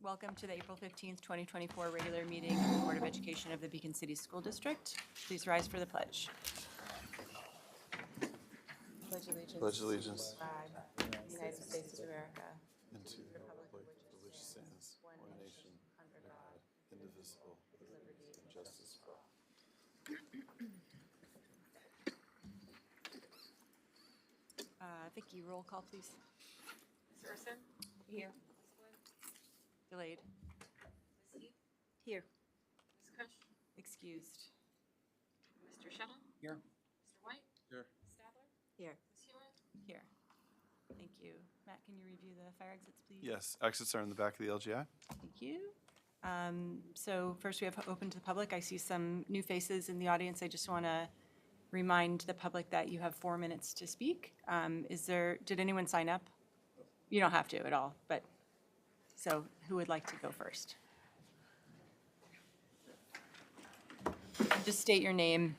Welcome to the April 15th, 2024 regular meeting of the Board of Education of the Beacon City School District. Please rise for the pledge. Pledge allegiance. Pledge allegiance. To the flag of the United States of America. And to the republic for which stands one nation, under God, indivisible, with liberty and justice for all. Vicki, roll call, please. Ms. Urson? Here. Ms. Wood? Delayed. Ms. Heath? Here. Ms. Kush? Excused. Mr. Shuttle? Here. Mr. White? Here. Ms. Stadler? Here. Ms. Hewitt? Here. Thank you. Matt, can you review the fire exits, please? Yes, exits are in the back of the LGI. Thank you. So first we have open to the public. I see some new faces in the audience. I just want to remind the public that you have 4 minutes to speak. Did anyone sign up? You don't have to at all, but, so who would like to go first? Just state your name.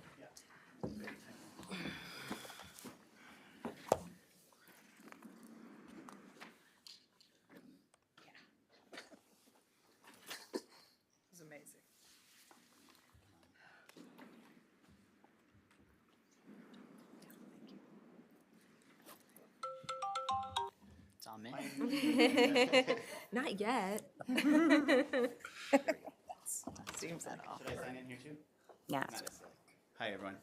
It's amazing. It's on me. Not yet. Seems that off. Should I sign in here too? Yeah. Not necessarily. Hi, everyone.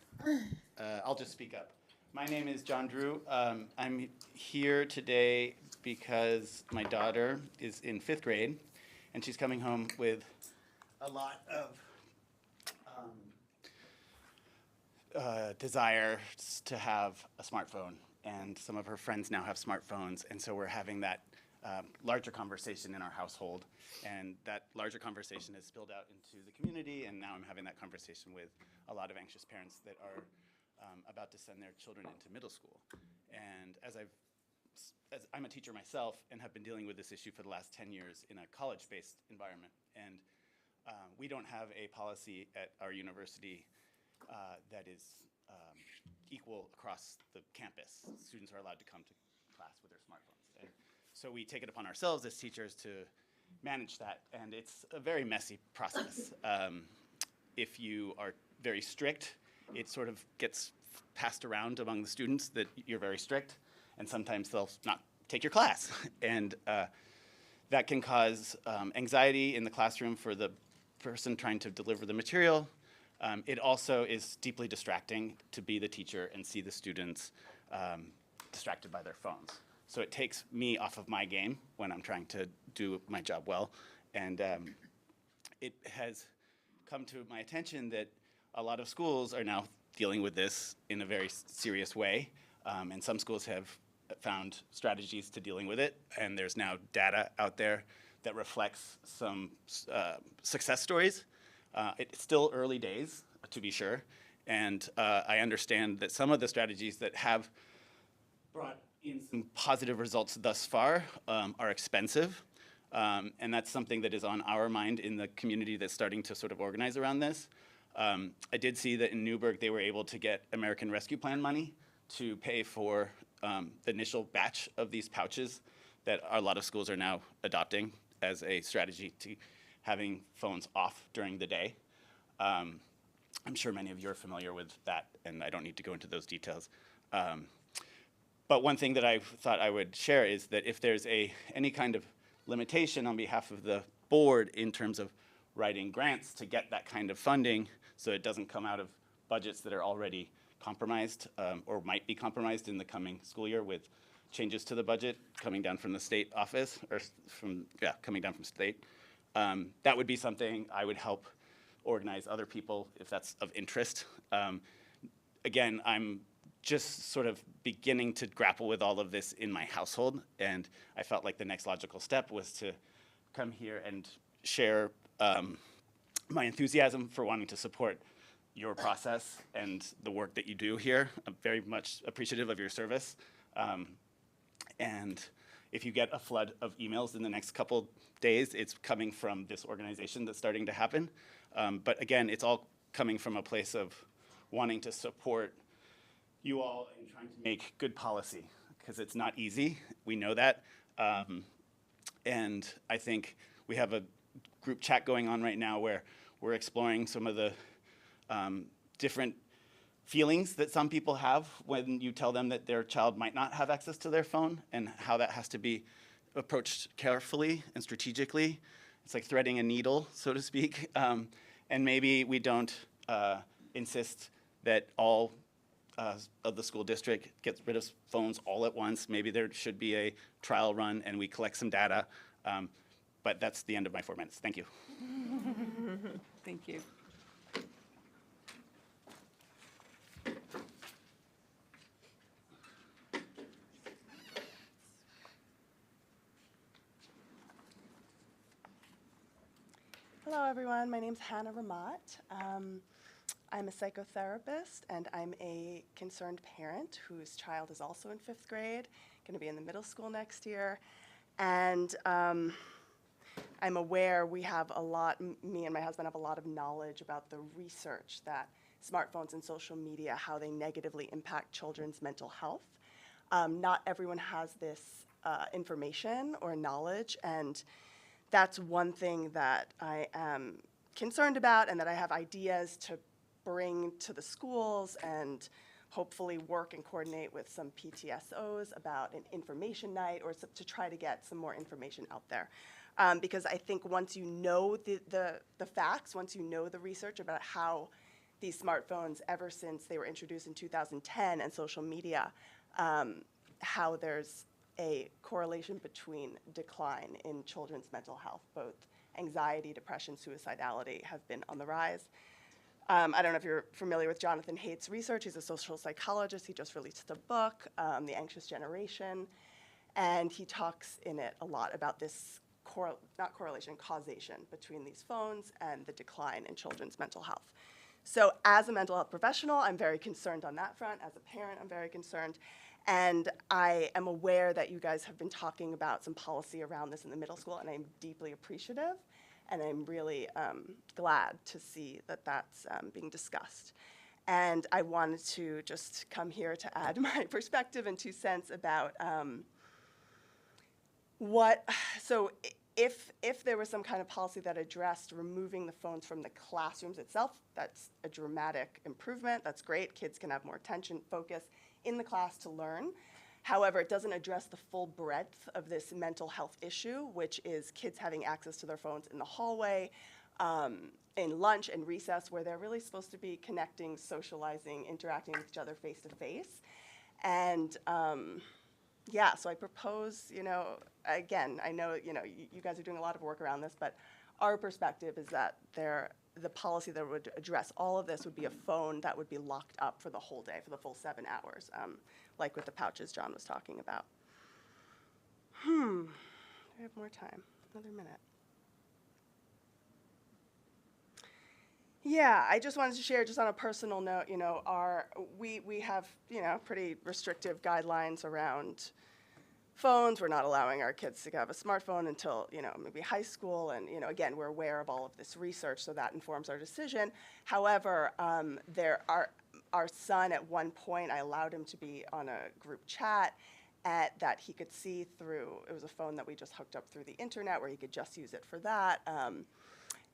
I'll just speak up. My name is John Drew. I'm here today because my daughter is in 5th grade, and she's coming home with a lot of desire to have a smartphone, and some of her friends now have smartphones, and so we're having that larger conversation in our household, and that larger conversation has spilled out into the community, and now I'm having that conversation with a lot of anxious parents that are about to send their children into middle school. And as I'm a teacher myself and have been dealing with this issue for the last 10 years in a college-based environment, and we don't have a policy at our university that is equal across the campus. Students are allowed to come to class with their smartphones. And so we take it upon ourselves as teachers to manage that, and it's a very messy process. If you are very strict, it sort of gets passed around among the students that you're very strict, and sometimes they'll not take your class. And that can cause anxiety in the classroom for the person trying to deliver the material. It also is deeply distracting to be the teacher and see the students distracted by their phones. So it takes me off of my game when I'm trying to do my job well. And it has come to my attention that a lot of schools are now dealing with this in a very serious way. And some schools have found strategies to dealing with it. And there's now data out there that reflects some success stories. It's still early days, to be sure, and I understand that some of the strategies that have brought in some positive results thus far are expensive, and that's something that is on our mind in the community that's starting to sort of organize around this. I did see that in Newburgh they were able to get American Rescue Plan money to pay for the initial batch of these pouches that a lot of schools are now adopting as a strategy to having phones off during the day. I'm sure many of you are familiar with that, and I don't need to go into those details. But one thing that I thought I would share is that if there's any kind of limitation on behalf of the board in terms of writing grants to get that kind of funding so it doesn't come out of budgets that are already compromised or might be compromised in the coming school year with changes to the budget coming down from the state office, or coming down from state. That would be something I would help organize other people if that's of interest. Again, I'm just sort of beginning to grapple with all of this in my household, and I felt like the next logical step was to come here and share my enthusiasm for wanting to support your process and the work that you do here. I'm very much appreciative of your service. And if you get a flood of emails in the next couple days, it's coming from this organization that's starting to happen. But again, it's all coming from a place of wanting to support you all in trying to make good policy, because it's not easy. We know that. And I think we have a group chat going on right now where we're exploring some of the different feelings that some people have when you tell them that their child might not have access to their phone, and how that has to be approached carefully and strategically. It's like threading a needle, so to speak. And maybe we don't insist that all of the school district gets rid of phones all at once. Maybe there should be a trial run and we collect some data. But that's the end of my 4 minutes. Thank you. Thank you. Hello, everyone. My name's Hannah Ramat. I'm a psychotherapist, and I'm a concerned parent whose child is also in 5th grade, going to be in the middle school next year. And I'm aware we have a lot, me and my husband have a lot of knowledge about the research that smartphones and social media, how they negatively impact children's mental health. Not everyone has this information or knowledge, and that's one thing that I am concerned about, and that I have ideas to bring to the schools and hopefully work and coordinate with some PTSOs about an information night, or to try to get some more information out there. Because I think once you know the facts, once you know the research about how these smartphones, ever since they were introduced in 2010, and social media, how there's a correlation between decline in children's mental health. Both anxiety, depression, suicidality have been on the rise. I don't know if you're familiar with Jonathan Haidt's research. He's a social psychologist. He just released a book, The Anxious Generation, and he talks in it a lot about this, not correlation, causation between these phones and the decline in children's mental health. So as a mental health professional, I'm very concerned on that front. As a parent, I'm very concerned. And I am aware that you guys have been talking about some policy around this in the middle school, and I'm deeply appreciative. And I'm really glad to see that that's being discussed. And I wanted to just come here to add my perspective and 2 cents about if there was some kind of policy that addressed removing the phones from the classrooms itself, that's a dramatic improvement. That's great. Kids can have more attention, focus in the class to learn. However, it doesn't address the full breadth of this mental health issue, which is kids having access to their phones in the hallway, in lunch and recess, where they're really supposed to be connecting, socializing, interacting with each other face to face. And yeah, so I propose, again, I know, you guys are doing a lot of work around this, but our perspective is that the policy that would address all of this would be a phone that would be locked up for the whole day, for the full 7 hours, like with the pouches John was talking about. Do I have more time? Another minute. Yeah, I just wanted to share, just on a personal note, we have, pretty restrictive guidelines around phones. We're not allowing our kids to have a smartphone until, maybe high school. And, again, we're aware of all of this research, so that informs our decision. However, our son, at one point, I allowed him to be on a group chat that he could see through. It was a phone that we just hooked up through the internet, where he could just use it for that.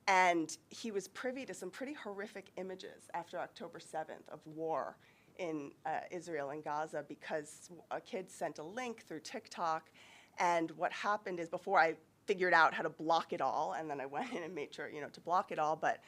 And he was privy to some pretty horrific images after October 7th of war in Israel and Gaza, because a kid sent a link through TikTok. And what happened is, before I figured out how to block it all, and then I went in and made sure, to block it all, but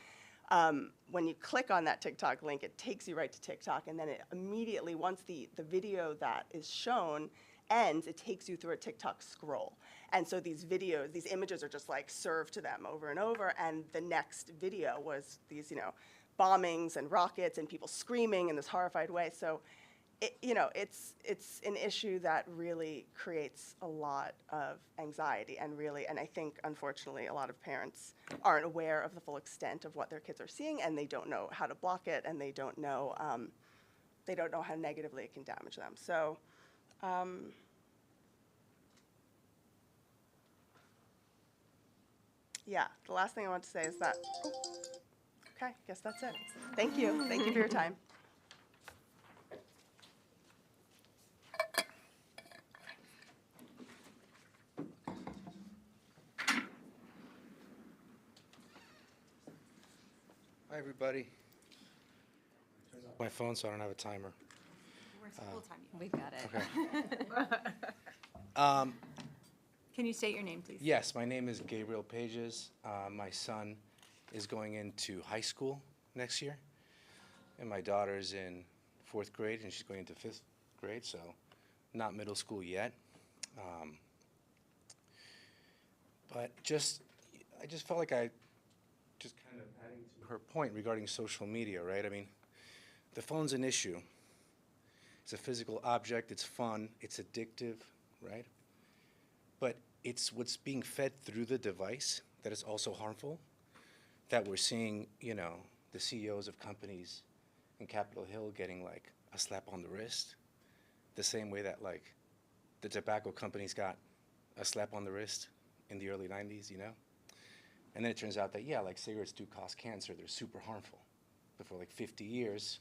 when you click on that TikTok link, it takes you right to TikTok, and then it immediately, once the video that is shown ends, it takes you through a TikTok scroll. And so these videos, these images are just like served to them over and over, and the next video was these, bombings and rockets and people screaming in this horrified way. So, it's an issue that really creates a lot of anxiety, and I think, unfortunately, a lot of parents aren't aware of the full extent of what their kids are seeing, and they don't know how to block it, and they don't know how negatively it can damage them. So, yeah, the last thing I want to say is that, okay, I guess that's it. Thank you. Thank you for your time. Hi, everybody. My phone, so I don't have a timer. We'll time you. We got it. Can you state your name, please? Yes, my name is Gabriel Pages. My son is going into high school next year, and my daughter's in 4th grade, and she's going into 5th grade, so not middle school yet. But I just felt like I just kind of adding to her point regarding social media, right? I mean, the phone's an issue. It's a physical object, it's fun, it's addictive, right? But it's what's being fed through the device that is also harmful, that we're seeing, you know, the CEOs of companies in Capitol Hill getting like a slap on the wrist, the same way that like the tobacco companies got a slap on the wrist in the early 90s, you know? And then it turns out that, yeah, like cigarettes do cause cancer, they're super harmful. But for like 50 years,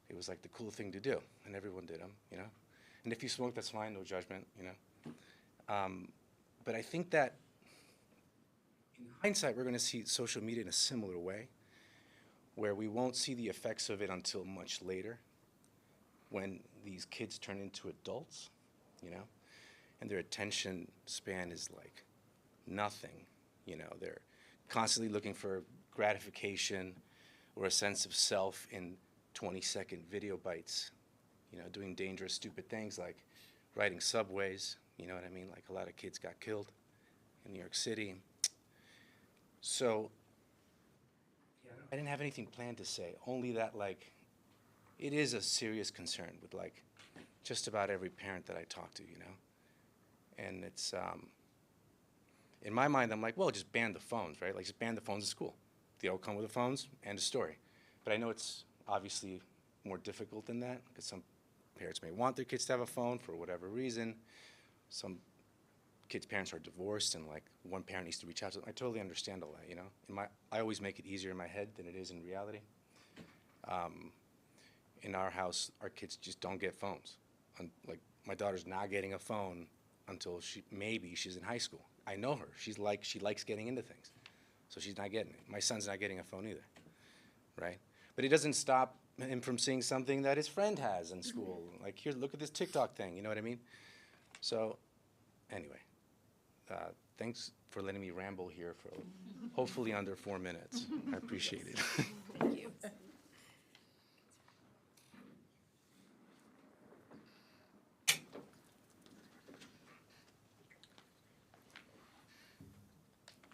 it was like the cool thing to do, and everyone did them, you know? And if you smoke, that's fine, no judgment, you know? But I think that in hindsight, we're gonna see social media in a similar way, where we won't see the effects of it until much later, when these kids turn into adults, you know? And their attention span is like nothing, you know? They're constantly looking for gratification or a sense of self in 20-second video bites, you know, doing dangerous, stupid things like riding subways, you know what I mean? Like a lot of kids got killed in New York City. So, yeah, I didn't have anything planned to say, only that like, it is a serious concern with like just about every parent that I talk to, you know? And it's, in my mind, I'm like, well, just ban the phones, right? Like just ban the phones at school. They all come with the phones, end of story. But I know it's obviously more difficult than that, because some parents may want their kids to have a phone for whatever reason. Some kids' parents are divorced, and like one parent needs to reach out to them. I totally understand all that, you know? I always make it easier in my head than it is in reality. In our house, our kids just don't get phones. Like my daughter's not getting a phone until maybe she's in high school. I know her. She likes getting into things, so she's not getting it. My son's not getting a phone either, right? But it doesn't stop him from seeing something that his friend has in school. Like, here, look at this TikTok thing, you know what I mean? So, anyway, thanks for letting me ramble here for hopefully under 4 minutes. I appreciate it. Thank you.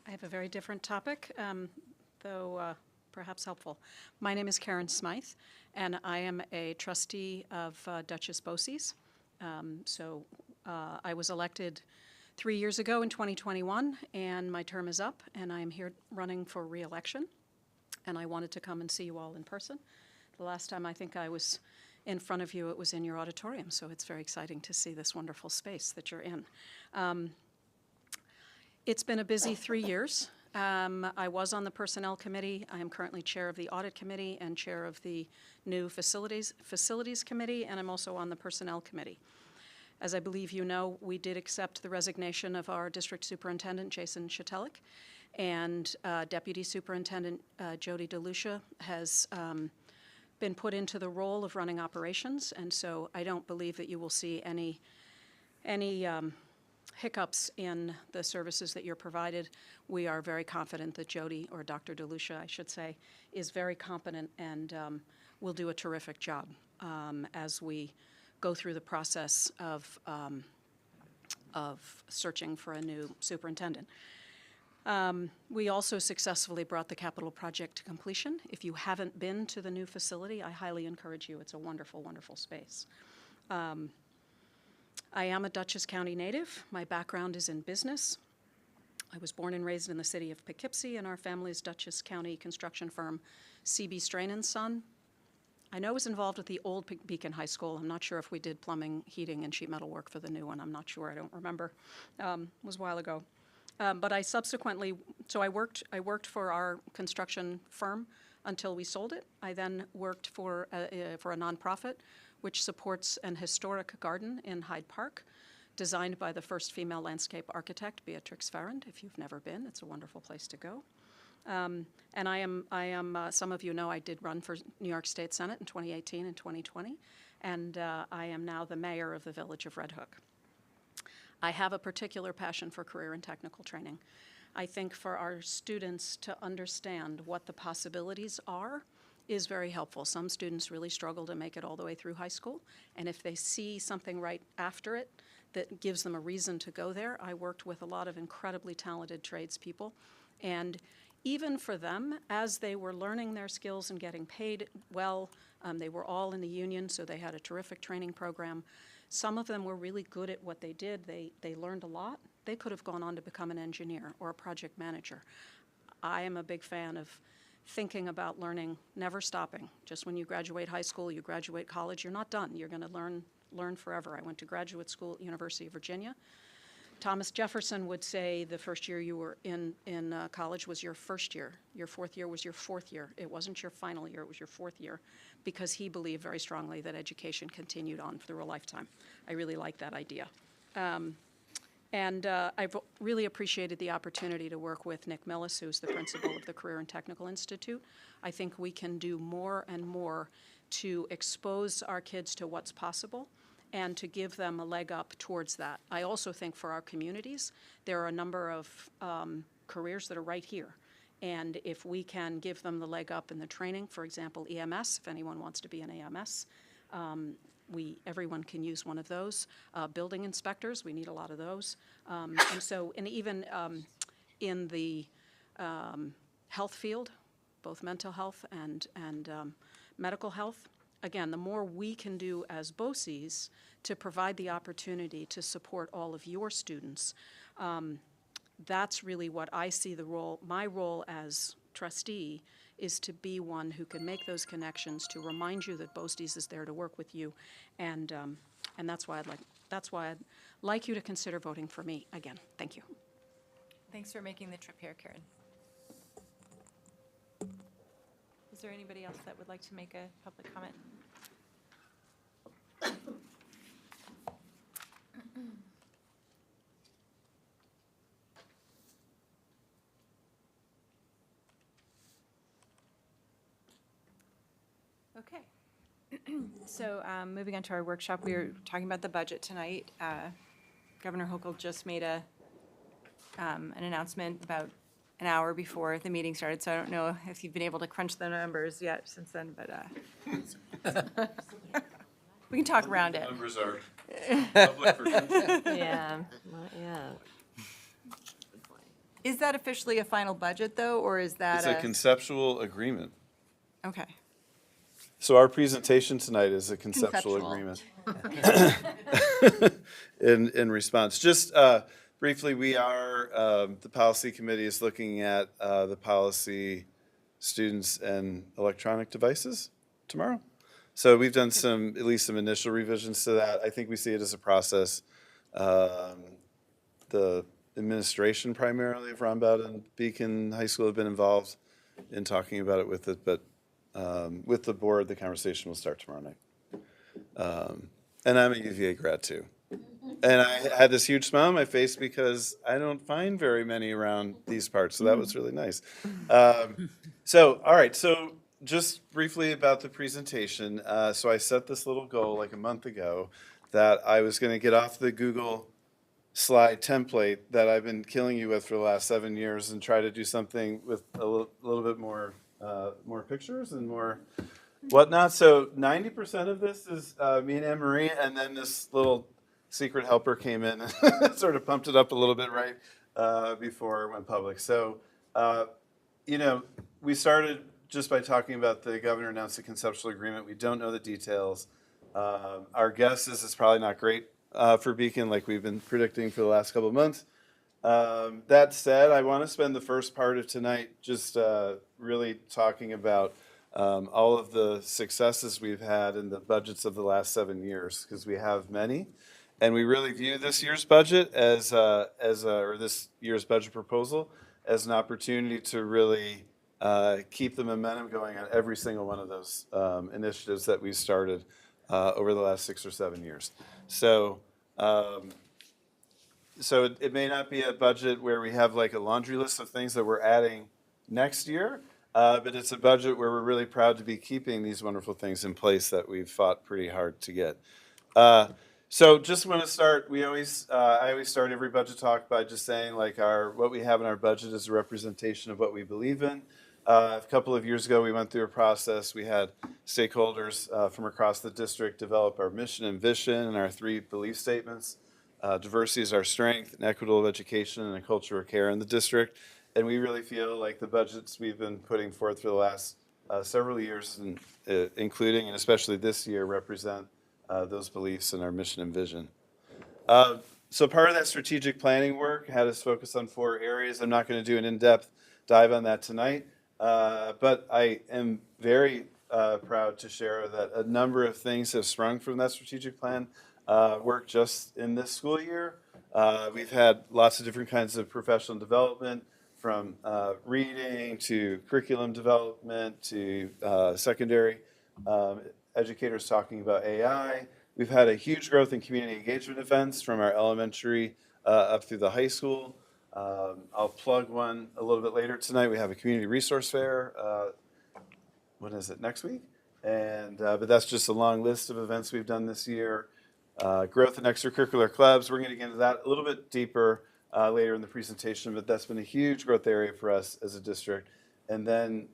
I have a very different topic, though perhaps helpful. My name is Karen Smythe, and I am a trustee of Duchess BOCES. I was elected 3 years ago in 2021, and my term is up, and I am here running for re-election. And I wanted to come and see you all in person. The last time I think I was in front of you, it was in your auditorium, so it's very exciting to see this wonderful space that you're in. It's been a busy 3 years. I was on the Personnel Committee. I am currently chair of the Audit Committee and chair of the new Facilities Committee, and I'm also on the Personnel Committee. As I believe you know, we did accept the resignation of our District Superintendent, Jason Shatelik, and Deputy Superintendent Jody DeLucia has been put into the role of running operations, and so I don't believe that you will see any hiccups in the services that you're provided. We are very confident that Jody, or Dr. DeLucia, I should say, is very competent and will do a terrific job as we go through the process of searching for a new superintendent. We also successfully brought the capital project to completion. If you haven't been to the new facility, I highly encourage you. It's a wonderful, wonderful space. I am a Dutchess County native. My background is in business. I was born and raised in the city of Poughkeepsie, and our family's Dutchess County construction firm, C.B. Strain & Son. I know I was involved with the old Beacon High School. I'm not sure if we did plumbing, heating, and sheet metal work for the new one. I'm not sure. I don't remember. It was a while ago. But I subsequently, so I worked for our construction firm until we sold it. I then worked for a nonprofit which supports an historic garden in Hyde Park, designed by the first female landscape architect, Beatrix Farrand. If you've never been, it's a wonderful place to go. And some of you know I did run for New York State Senate in 2018 and 2020, and I am now the mayor of the Village of Red Hook. I have a particular passion for career and technical training. I think for our students to understand what the possibilities are is very helpful. Some students really struggle to make it all the way through high school, and if they see something right after it that gives them a reason to go there, I worked with a lot of incredibly talented tradespeople, and even for them, as they were learning their skills and getting paid well, they were all in the union, so they had a terrific training program. Some of them were really good at what they did. They learned a lot. They could have gone on to become an engineer or a project manager. I am a big fan of thinking about learning, never stopping. Just when you graduate high school, you graduate college, you're not done. You're going to learn forever. I went to graduate school at University of Virginia. Thomas Jefferson would say the first year you were in college was your first year. Your fourth year was your fourth year. It wasn't your final year, it was your fourth year, because he believed very strongly that education continued on through a lifetime. I really like that idea. And I've really appreciated the opportunity to work with Nick Millis, who's the principal of the Career and Technical Institute. I think we can do more and more to expose our kids to what's possible and to give them a leg up towards that. I also think for our communities, there are a number of careers that are right here. And if we can give them the leg up in the training, for example, EMS, if anyone wants to be an AMS, everyone can use one of those. Building inspectors, we need a lot of those. And even in the health field, both mental health and medical health, again, the more we can do as BOCES to provide the opportunity to support all of your students, that's really what I see my role as trustee is to be one who can make those connections, to remind you that BOCES is there to work with you, and that's why I'd like you to consider voting for me again. Thank you. Thanks for making the trip here, Karen. Is there anybody else that would like to make a public comment? Okay. So moving on to our workshop, we were talking about the budget tonight. Governor Hochul just made an announcement about an hour before the meeting started, so I don't know if you've been able to crunch the numbers yet since then, but we can talk around it. Numbers are public for Yeah, not yet. Is that officially a final budget, though, or is that It's a conceptual agreement. Okay. So our presentation tonight is a conceptual Conceptual. agreement. In response, just briefly, we are, the policy committee is looking at the policy students and electronic devices tomorrow. So we've done at least some initial revisions to that. I think we see it as a process. The administration primarily of Rombout and Beacon High School have been involved in talking about it with it, but with the board, the conversation will start tomorrow night. And I'm a UVA grad too. And I had this huge smile on my face because I don't find very many around these parts, so that was really nice. All right, so just briefly about the presentation. So I set this little goal like a month ago that I was going to get off the Google slide template that I've been killing you with for the last 7 years and try to do something with a little bit more pictures and more whatnot. So 90% of this is me and Anne-Marie, and then this little secret helper came in and sort of pumped it up a little bit right before it went public. So, we started just by talking about the governor announced a conceptual agreement. We don't know the details. Our guess is it's probably not great for Beacon like we've been predicting for the last couple of months. That said, I want to spend the first part of tonight just really talking about all of the successes we've had in the budgets of the last 7 years, because we have many. And we really view this year's budget or this year's budget proposal as an opportunity to really keep the momentum going on every single one of those initiatives that we started over the last 6 or 7 years. So it may not be a budget where we have like a laundry list of things that we're adding next year. But it's a budget where we're really proud to be keeping these wonderful things in place that we've fought pretty hard to get. So just want to start, I always start every budget talk by just saying like what we have in our budget is a representation of what we believe in. A couple of years ago, we went through a process. We had stakeholders from across the district develop our mission and vision and our 3 belief statements. Diversity is our strength, an equitable education, and a culture of care in the district. And we really feel like the budgets we've been putting forth for the last several years, including and especially this year, represent those beliefs and our mission and vision. So part of that strategic planning work had us focus on 4 areas. I'm not going to do an in-depth dive on that tonight, but I am very proud to share that a number of things have sprung from that strategic plan work just in this school year. We've had lots of different kinds of professional development, from reading to curriculum development to secondary educators talking about AI. We've had a huge growth in community engagement events from our elementary up through the high school. I'll plug one a little bit later tonight. We have a community resource fair. When is it? Next week? And but that's just a long list of events we've done this year. Growth in extracurricular clubs. We're going to get into that a little bit deeper later in the presentation, but that's been a huge growth area for us as a district. And then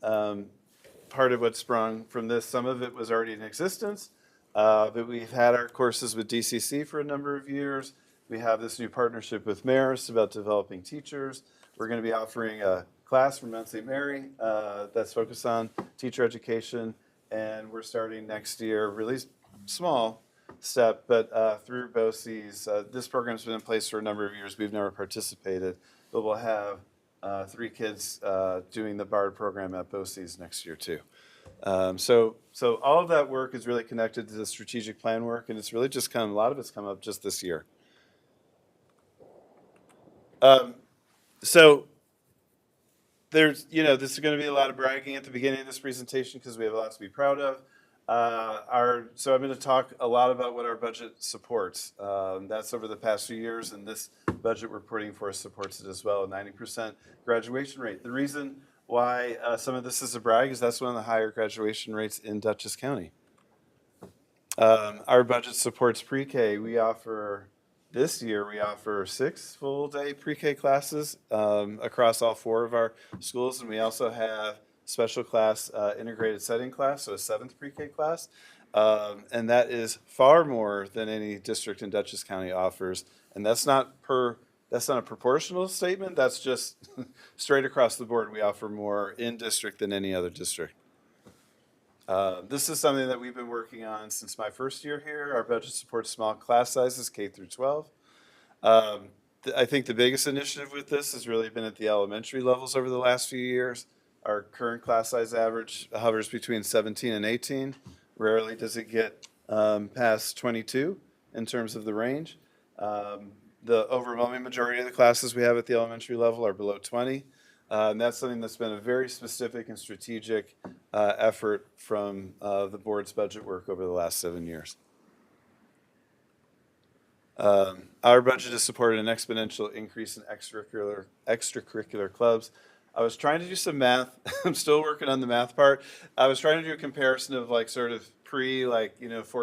part of what sprung from this, some of it was already in existence, but we've had our courses with DCC for a number of years. We have this new partnership with Marist about developing teachers. We're going to be offering a class from Mount St. Mary that's focused on teacher education, and we're starting next year, really small step, but through BOCES. This program's been in place for a number of years. We've never participated, but we'll have 3 kids doing the BARD program at BOCES next year too. So all of that work is really connected to the strategic plan work, and it's really just a lot of it's come up just this year. So there's, this is going to be a lot of bragging at the beginning of this presentation because we have a lot to be proud of. So I'm going to talk a lot about what our budget supports. That's over the past few years, and this budget we're putting forth supports it as well, a 90% graduation rate. The reason why some of this is a brag is that's one of the higher graduation rates in Dutchess County. Our budget supports pre-K. This year we offer 6 full-day pre-K classes across all 4 of our schools, and we also have special class integrated setting class, so a 7th pre-K class, and that is far more than any district in Dutchess County offers. And that's not a proportional statement. That's just straight across the board. We offer more in district than any other district. This is something that we've been working on since my first year here. Our budget supports small class sizes, K through 12. I think the biggest initiative with this has really been at the elementary levels over the last few years. Our current class size average hovers between 17 and 18. Rarely does it get past 22 in terms of the range. The overwhelming majority of the classes we have at the elementary level are below 20. And that's something that's been a very specific and strategic effort from the board's budget work over the last 7 years. Our budget has supported an exponential increase in extracurricular clubs. I was trying to do some math. I'm still working on the math part. I was trying to do a comparison of 4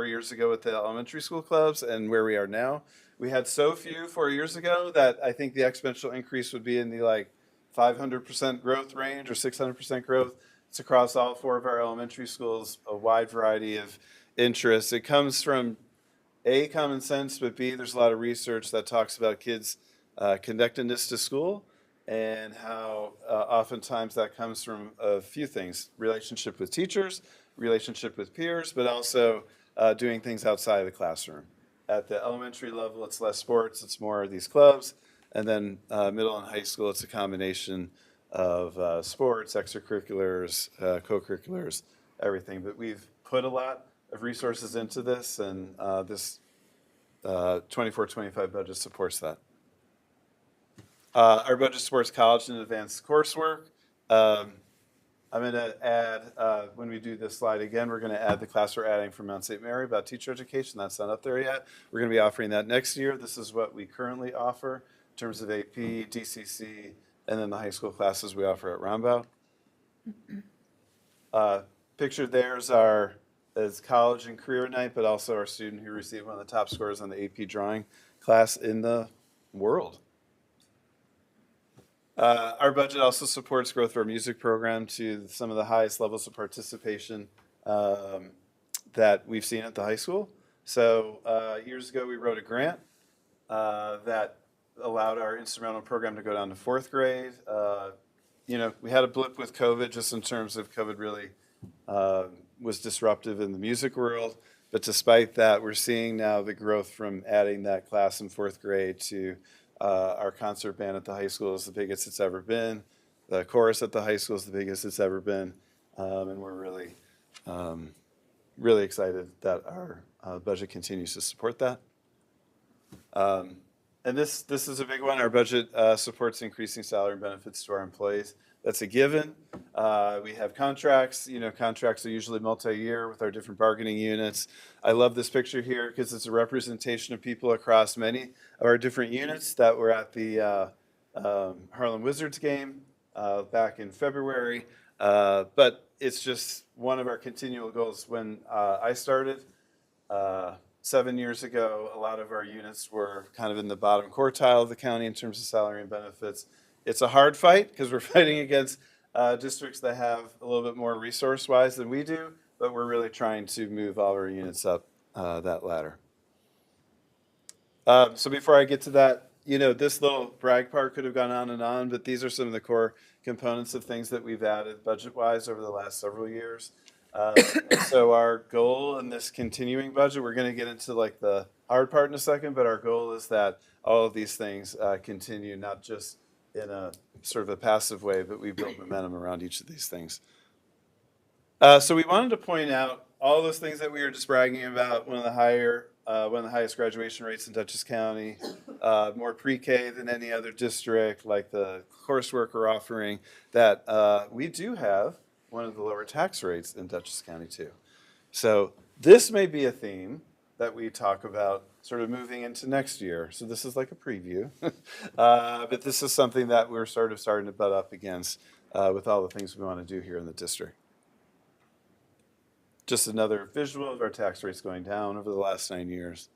years ago with the elementary school clubs and where we are now. We had so few 4 years ago that I think the exponential increase would be in the 500% growth range or 600% growth. It's across all 4 of our elementary schools, a wide variety of interests. It comes from A, common sense, but B, there's a lot of research that talks about kids' connectedness to school and how oftentimes that comes from a few things: relationship with teachers, relationship with peers, but also doing things outside of the classroom. At the elementary level, it's less sports, it's more of these clubs. And then middle and high school, it's a combination of sports, extracurriculars, co-curriculars, everything. But we've put a lot of resources into this, and this 24-25 budget supports that. Our budget supports college and advanced coursework. I'm going to add, when we do this slide again, we're going to add the class we're adding from Mount St. Mary about teacher education. That's not up there yet. We're going to be offering that next year. This is what we currently offer in terms of AP, DCC, and then the high school classes we offer at Roundabout. Pictured there is college and career night, but also our student who received one of the top scores on the AP drawing class in the world. Our budget also supports growth of our music program to some of the highest levels of participation that we've seen at the high school. So years ago, we wrote a grant that allowed our instrumental program to go down to 4th grade. We had a blip with COVID just in terms of COVID really was disruptive in the music world. But despite that, we're seeing now the growth from adding that class in 4th grade to our concert band at the high school is the biggest it's ever been. The chorus at the high school is the biggest it's ever been. And we're really, really excited that our budget continues to support that. And this is a big one. Our budget supports increasing salary and benefits to our employees. That's a given. We have contracts. Contracts are usually multi-year with our different bargaining units. I love this picture here because it's a representation of people across many of our different units that were at the Harlem Wizards game back in February. But it's just one of our continual goals. When I started 7 years ago, a lot of our units were kind of in the bottom quartile of the county in terms of salary and benefits. It's a hard fight because we're fighting against districts that have a little bit more resource-wise than we do, but we're really trying to move all our units up that ladder. So before I get to that, this little brag part could have gone on and on, but these are some of the core components of things that we've added budget-wise over the last several years. And so our goal in this continuing budget, we're going to get into like the hard part in a second, but our goal is that all of these things continue, not just in a sort of a passive way, but we build momentum around each of these things. So we wanted to point out all those things that we were just bragging about, one of the highest graduation rates in Dutchess County, more pre-K than any other district, like the coursework we're offering, that we do have one of the lower tax rates in Dutchess County too. So this may be a theme that we talk about sort of moving into next year. So this is like a preview, but this is something that we're sort of starting to butt up against with all the things we want to do here in the district. Just another visual of our tax rates going down over the last 9 years.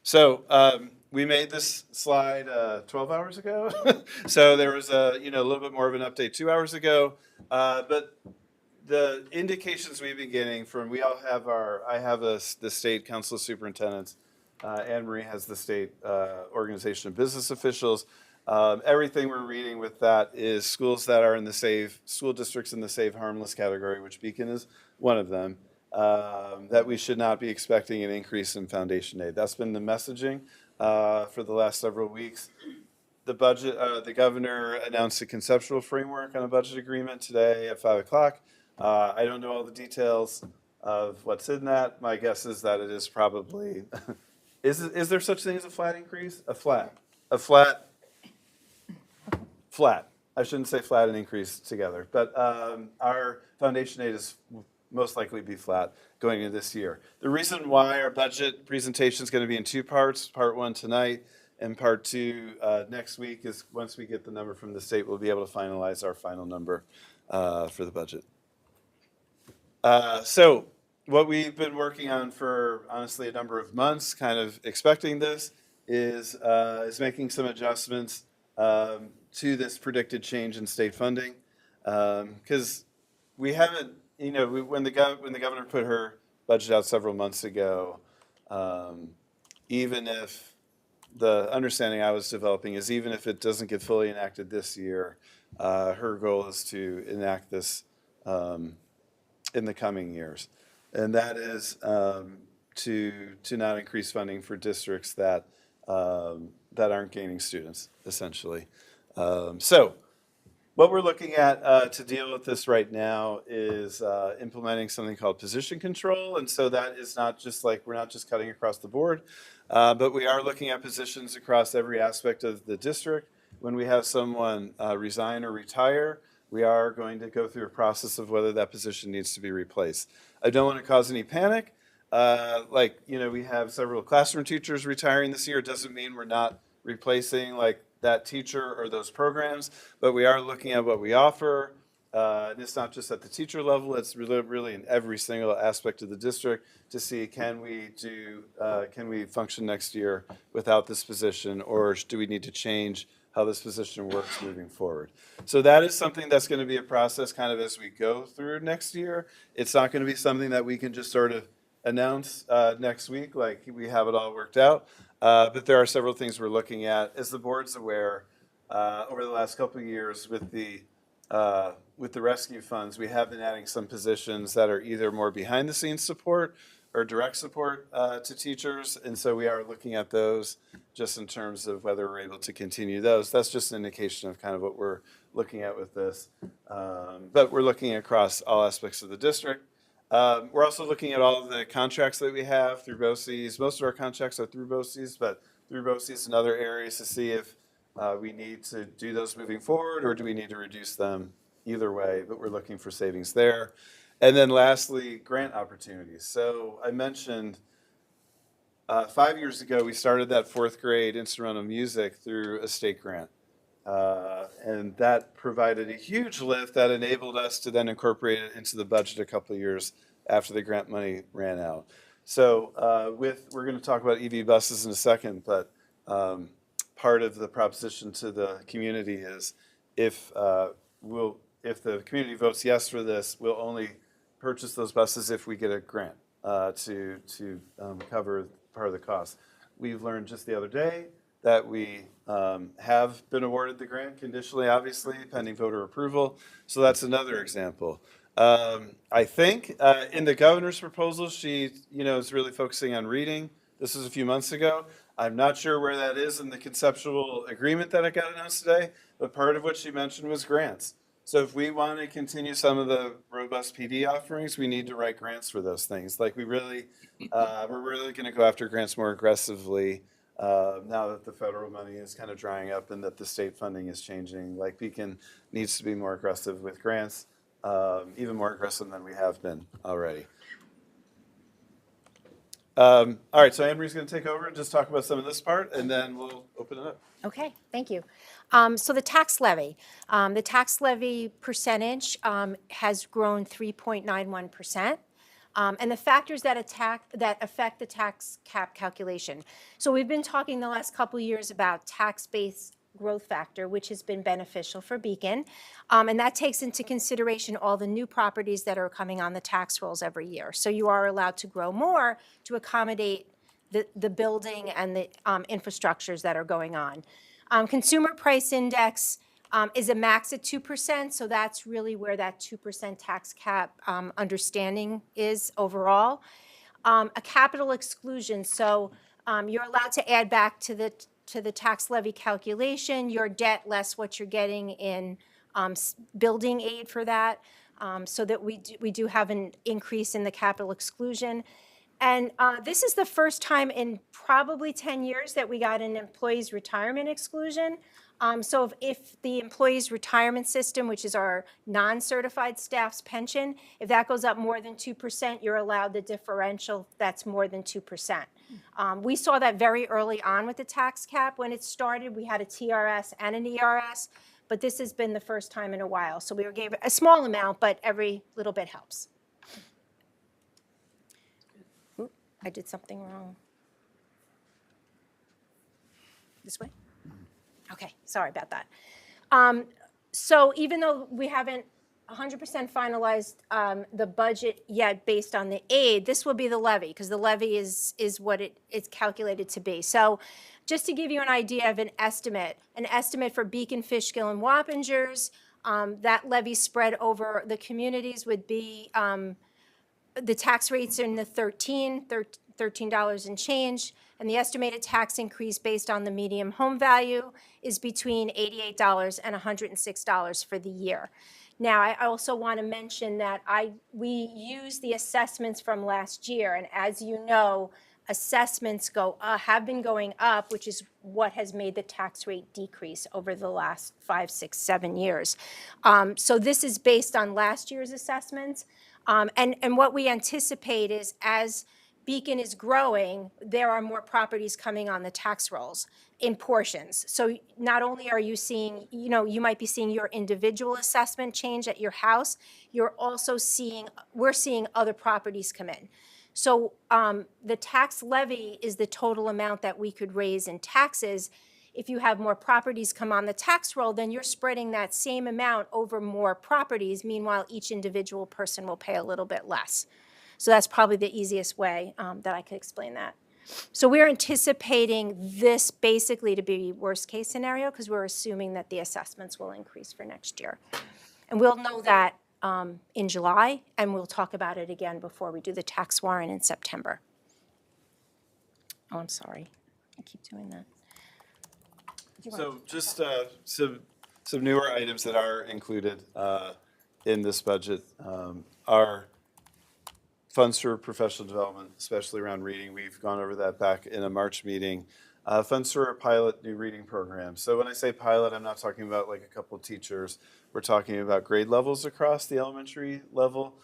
So we made this slide 12 hours ago. So there was a little bit more of an update 2 hours ago. But the indications we've been getting from, I have the state council of superintendents, Anne Marie has the state organization of business officials. Everything we're reading with that is schools that are in the school districts in the safe harmless category, which Beacon is one of them, that we should not be expecting an increase in foundation aid. That's been the messaging for the last several weeks. The governor announced a conceptual framework on a budget agreement today at 5 o'clock. I don't know all the details of what's in that. My guess is that it is probably, is there such thing as a flat increase? A flat. I shouldn't say flat and increase together, but our foundation aid is most likely be flat going into this year. The reason why our budget presentation is going to be in 2 parts, part 1 tonight and part 2 next week, is once we get the number from the state, we'll be able to finalize our final number for the budget. So what we've been working on for honestly a number of months, kind of expecting this, is making some adjustments to this predicted change in state funding, because we haven't, when the governor put her budget out several months ago, even if the understanding I was developing is even if it doesn't get fully enacted this year, her goal is to enact this in the coming years, and that is to not increase funding for districts that aren't gaining students, essentially. So what we're looking at to deal with this right now is implementing something called position control. And so that is not just like, we're not just cutting across the board, but we are looking at positions across every aspect of the district. When we have someone resign or retire, we are going to go through a process of whether that position needs to be replaced. I don't want to cause any panic. We have several classroom teachers retiring this year. It doesn't mean we're not replacing like that teacher or those programs, but we are looking at what we offer. And it's not just at the teacher level, it's really in every single aspect of the district to see, can we function next year without this position, or do we need to change how this position works moving forward? So that is something that's going to be a process kind of as we go through next year. It's not going to be something that we can just sort of announce next week, like we have it all worked out. But there are several things we're looking at. As the board's aware, over the last couple of years with the rescue funds, we have been adding some positions that are either more behind the scenes support or direct support to teachers. And so we are looking at those just in terms of whether we're able to continue those. That's just an indication of kind of what we're looking at with this. But we're looking across all aspects of the district. We're also looking at all of the contracts that we have through BOCES. Most of our contracts are through BOCES, but through BOCES and other areas to see if we need to do those moving forward, or do we need to reduce them? Either way, but we're looking for savings there. And then lastly, grant opportunities. So I mentioned 5 years ago, we started that 4th grade instrumental music through a state grant. And that provided a huge lift that enabled us to then incorporate it into the budget a couple of years after the grant money ran out. So we're going to talk about EV buses in a second, but part of the proposition to the community is if the community votes yes for this, we'll only purchase those buses if we get a grant to cover part of the cost. We've learned just the other day that we have been awarded the grant conditionally, obviously, pending voter approval. So that's another example. I think in the governor's proposal, she is really focusing on reading. This was a few months ago. I'm not sure where that is in the conceptual agreement that I got announced today, but part of what she mentioned was grants. So if we want to continue some of the robust PD offerings, we need to write grants for those things. Like we're really going to go after grants more aggressively now that the federal money is kind of drying up and that the state funding is changing. Like Beacon needs to be more aggressive with grants, even more aggressive than we have been already. All right, so Anne-Marie's going to take over and just talk about some of this part, and then we'll open it up. Okay, thank you. So the tax levy percentage has grown 3.91%. And the factors that affect the tax cap calculation. So we've been talking the last couple of years about tax-based growth factor, which has been beneficial for Beacon. And that takes into consideration all the new properties that are coming on the tax rolls every year. So you are allowed to grow more to accommodate the building and the infrastructures that are going on. Consumer price index is a max at 2%, so that's really where that 2% tax cap understanding is overall. A capital exclusion, so you're allowed to add back to the tax levy calculation your debt less what you're getting in building aid for that, so that we do have an increase in the capital exclusion. And this is the first time in probably 10 years that we got an employee's retirement exclusion. So if the employee's retirement system, which is our non-certified staff's pension, if that goes up more than 2%, you're allowed the differential that's more than 2%. We saw that very early on with the tax cap. When it started, we had a TRS and an ERS, but this has been the first time in a while. So we gave a small amount, but every little bit helps. I did something wrong. This way? Okay, sorry about that. So even though we haven't 100% finalized the budget yet based on the aid, this will be the levy, because the levy is what it's calculated to be. So just to give you an idea of an estimate for Beacon, Fishkill, and Wappingers, that levy spread over the communities would be, the tax rates are in the $13 and change, and the estimated tax increase based on the median home value is between $88 and $106 for the year. Now, I also want to mention that we use the assessments from last year, and as you know, assessments have been going up, which is what has made the tax rate decrease over the last 5, 6, 7 years. So this is based on last year's assessments, and what we anticipate is as Beacon is growing, there are more properties coming on the tax rolls in portions. So not only are you seeing, you might be seeing your individual assessment change at your house, you're also we're seeing other properties come in. So the tax levy is the total amount that we could raise in taxes. If you have more properties come on the tax roll, then you're spreading that same amount over more properties. Meanwhile, each individual person will pay a little bit less. So that's probably the easiest way that I could explain that. So we're anticipating this basically to be worst case scenario because we're assuming that the assessments will increase for next year. And we'll know that in July, and we'll talk about it again before we do the tax warrant in September. Oh, I'm sorry. I keep doing that. So just some newer items that are included in this budget are funds for professional development, especially around reading. We've gone over that back in a March meeting. Funds for a pilot new reading program. So when I say pilot, I'm not talking about like a couple teachers. We're talking about grade levels across the elementary level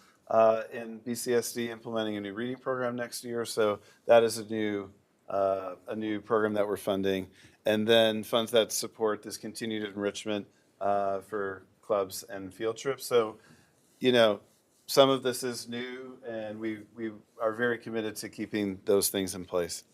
in BCSD implementing a new reading program next year. So that is a new program that we're funding. And then funds that support this continued enrichment for clubs and field trips. So, some of this is new, and we are very committed to keeping those things in place.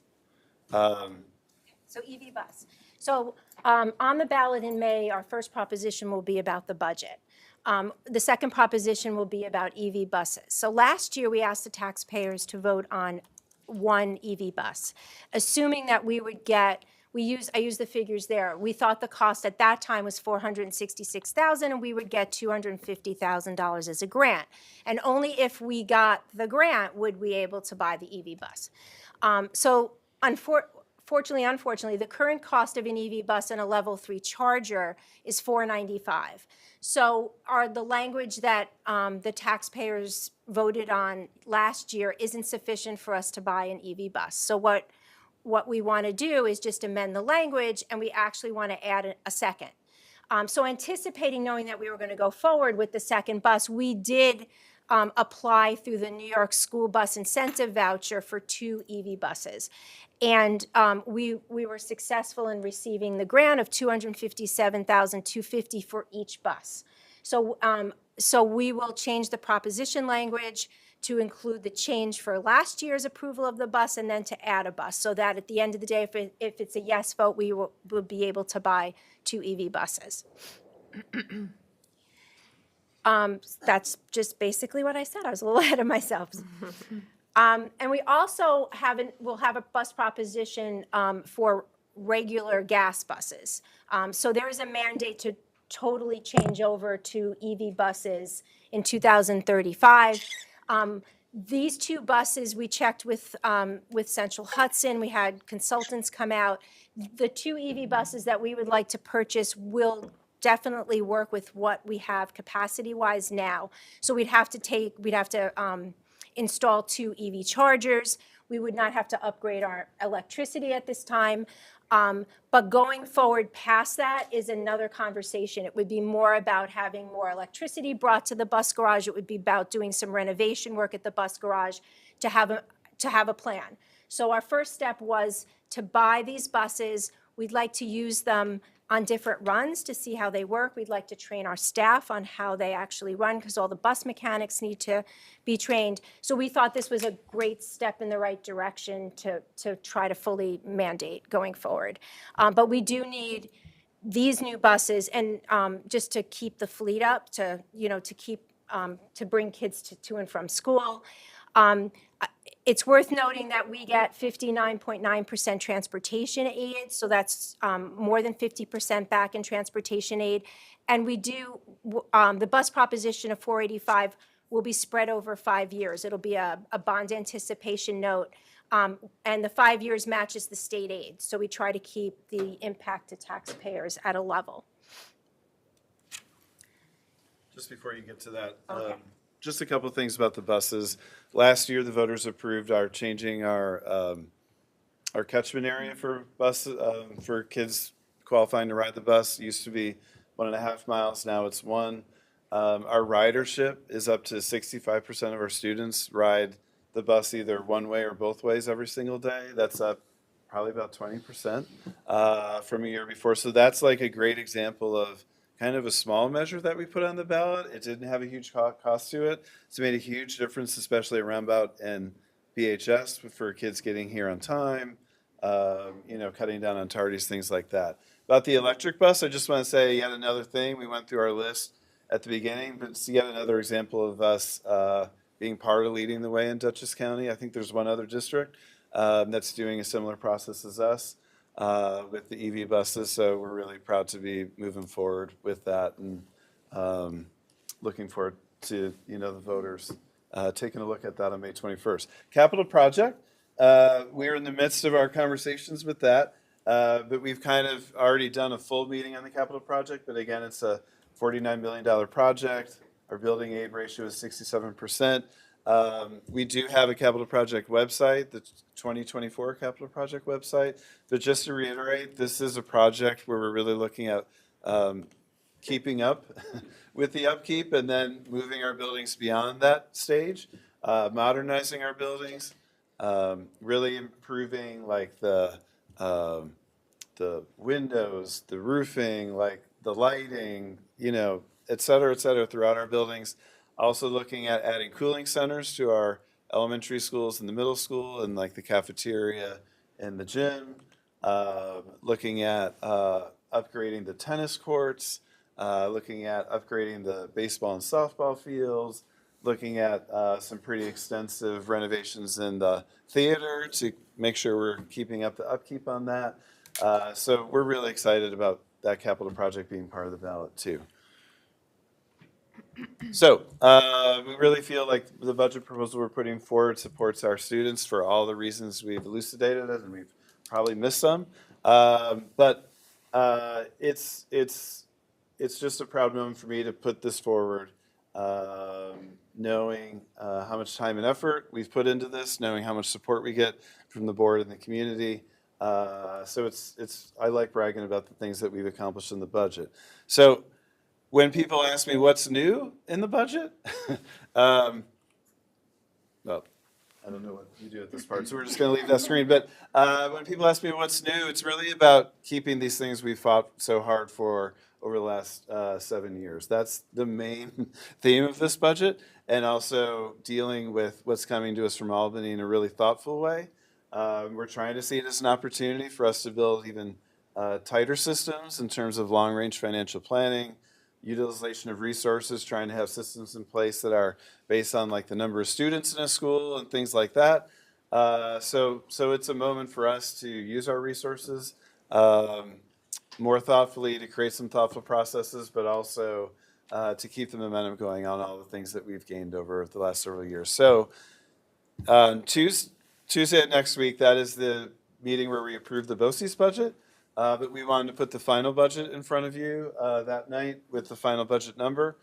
So EV bus. So on the ballot in May, our first proposition will be about the budget. The second proposition will be about EV buses. So last year, we asked the taxpayers to vote on one EV bus, assuming that we would get, I use the figures there. We thought the cost at that time was $466,000, and we would get $250,000 as a grant. And only if we got the grant would we able to buy the EV bus. So unfortunately, the current cost of an EV bus and a level 3 charger is $495. So the language that the taxpayers voted on last year isn't sufficient for us to buy an EV bus. So what we want to do is just amend the language, and we actually want to add a second. So anticipating knowing that we were going to go forward with the second bus, we did apply through the New York School Bus Incentive Voucher for 2 EV buses. And we were successful in receiving the grant of $257,250 for each bus. So we will change the proposition language to include the change for last year's approval of the bus and then to add a bus, so that at the end of the day, if it's a yes vote, we will be able to buy 2 EV buses. That's just basically what I said. I was a little ahead of myself. And we also will have a bus proposition for regular gas buses. So there is a mandate to totally change over to EV buses in 2035. These 2 buses we checked with Central Hudson. We had consultants come out. The 2 EV buses that we would like to purchase will definitely work with what we have capacity-wise now. So we'd have to install 2 EV chargers. We would not have to upgrade our electricity at this time. But going forward past that is another conversation. It would be more about having more electricity brought to the bus garage. It would be about doing some renovation work at the bus garage to have a plan. So our first step was to buy these buses. We'd like to use them on different runs to see how they work. We'd like to train our staff on how they actually run, because all the bus mechanics need to be trained. So we thought this was a great step in the right direction to try to fully mandate going forward. But we do need these new buses, and just to keep the fleet up, to bring kids to and from school. It's worth noting that we get 59.9% transportation aid, so that's more than 50% back in transportation aid. And we do, the bus proposition of 485 will be spread over 5 years. It'll be a bond anticipation note, and the 5 years matches the state aid. So we try to keep the impact to taxpayers at a level. Just before you get to that, Okay. just a couple of things about the buses. Last year, the voters approved changing our catchment area for for kids qualifying to ride the bus. It used to be 1.5 miles, now it's 1. Our ridership is up to 65% of our students ride the bus either one way or both ways every single day. That's up probably about 20% from a year before. So that's like a great example of kind of a small measure that we put on the ballot. It didn't have a huge cost to it. It's made a huge difference, especially at Roundabout and BHS for kids getting here on time, cutting down on tardies, things like that. About the electric bus, I just want to say yet another thing. We went through our list at the beginning, but it's yet another example of us being part of leading the way in Dutchess County. I think there's one other district that's doing a similar process as us with the EV buses. So we're really proud to be moving forward with that and looking forward to the voters taking a look at that on May 21st. Capital project. We're in the midst of our conversations with that, but we've kind of already done a full meeting on the capital project. But again, it's a $49 million project. Our building aid ratio is 67%. We do have a capital project website, the 2024 capital project website. But just to reiterate, this is a project where we're really looking at keeping up with the upkeep and then moving our buildings beyond that stage, modernizing our buildings, really improving like the windows, the roofing, like the lighting, et cetera, throughout our buildings. Also looking at adding cooling centers to our elementary schools and the middle school and like the cafeteria and the gym. Looking at upgrading the tennis courts, looking at upgrading the baseball and softball fields, looking at some pretty extensive renovations in the theater to make sure we're keeping up the upkeep on that. So we're really excited about that capital project being part of the ballot too. So we really feel like the budget proposal we're putting forward supports our students for all the reasons we've elucidated it, and we've probably missed some. But it's just a proud moment for me to put this forward, knowing how much time and effort we've put into this, knowing how much support we get from the board and the community. So I like bragging about the things that we've accomplished in the budget. So when people ask me what's new in the budget, well, I don't know what you do at this part, so we're just going to leave that screen. But when people ask me what's new, it's really about keeping these things we fought so hard for over the last 7 years. That's the main theme of this budget, and also dealing with what's coming to us from Albany in a really thoughtful way. We're trying to see it as an opportunity for us to build even tighter systems in terms of long-range financial planning, utilization of resources, trying to have systems in place that are based on like the number of students in a school and things like that. So it's a moment for us to use our resources more thoughtfully, to create some thoughtful processes, but also to keep the momentum going on all the things that we've gained over the last several years. So Tuesday next week, that is the meeting where we approve the BOCES budget. But we wanted to put the final budget in front of you that night with the final budget number.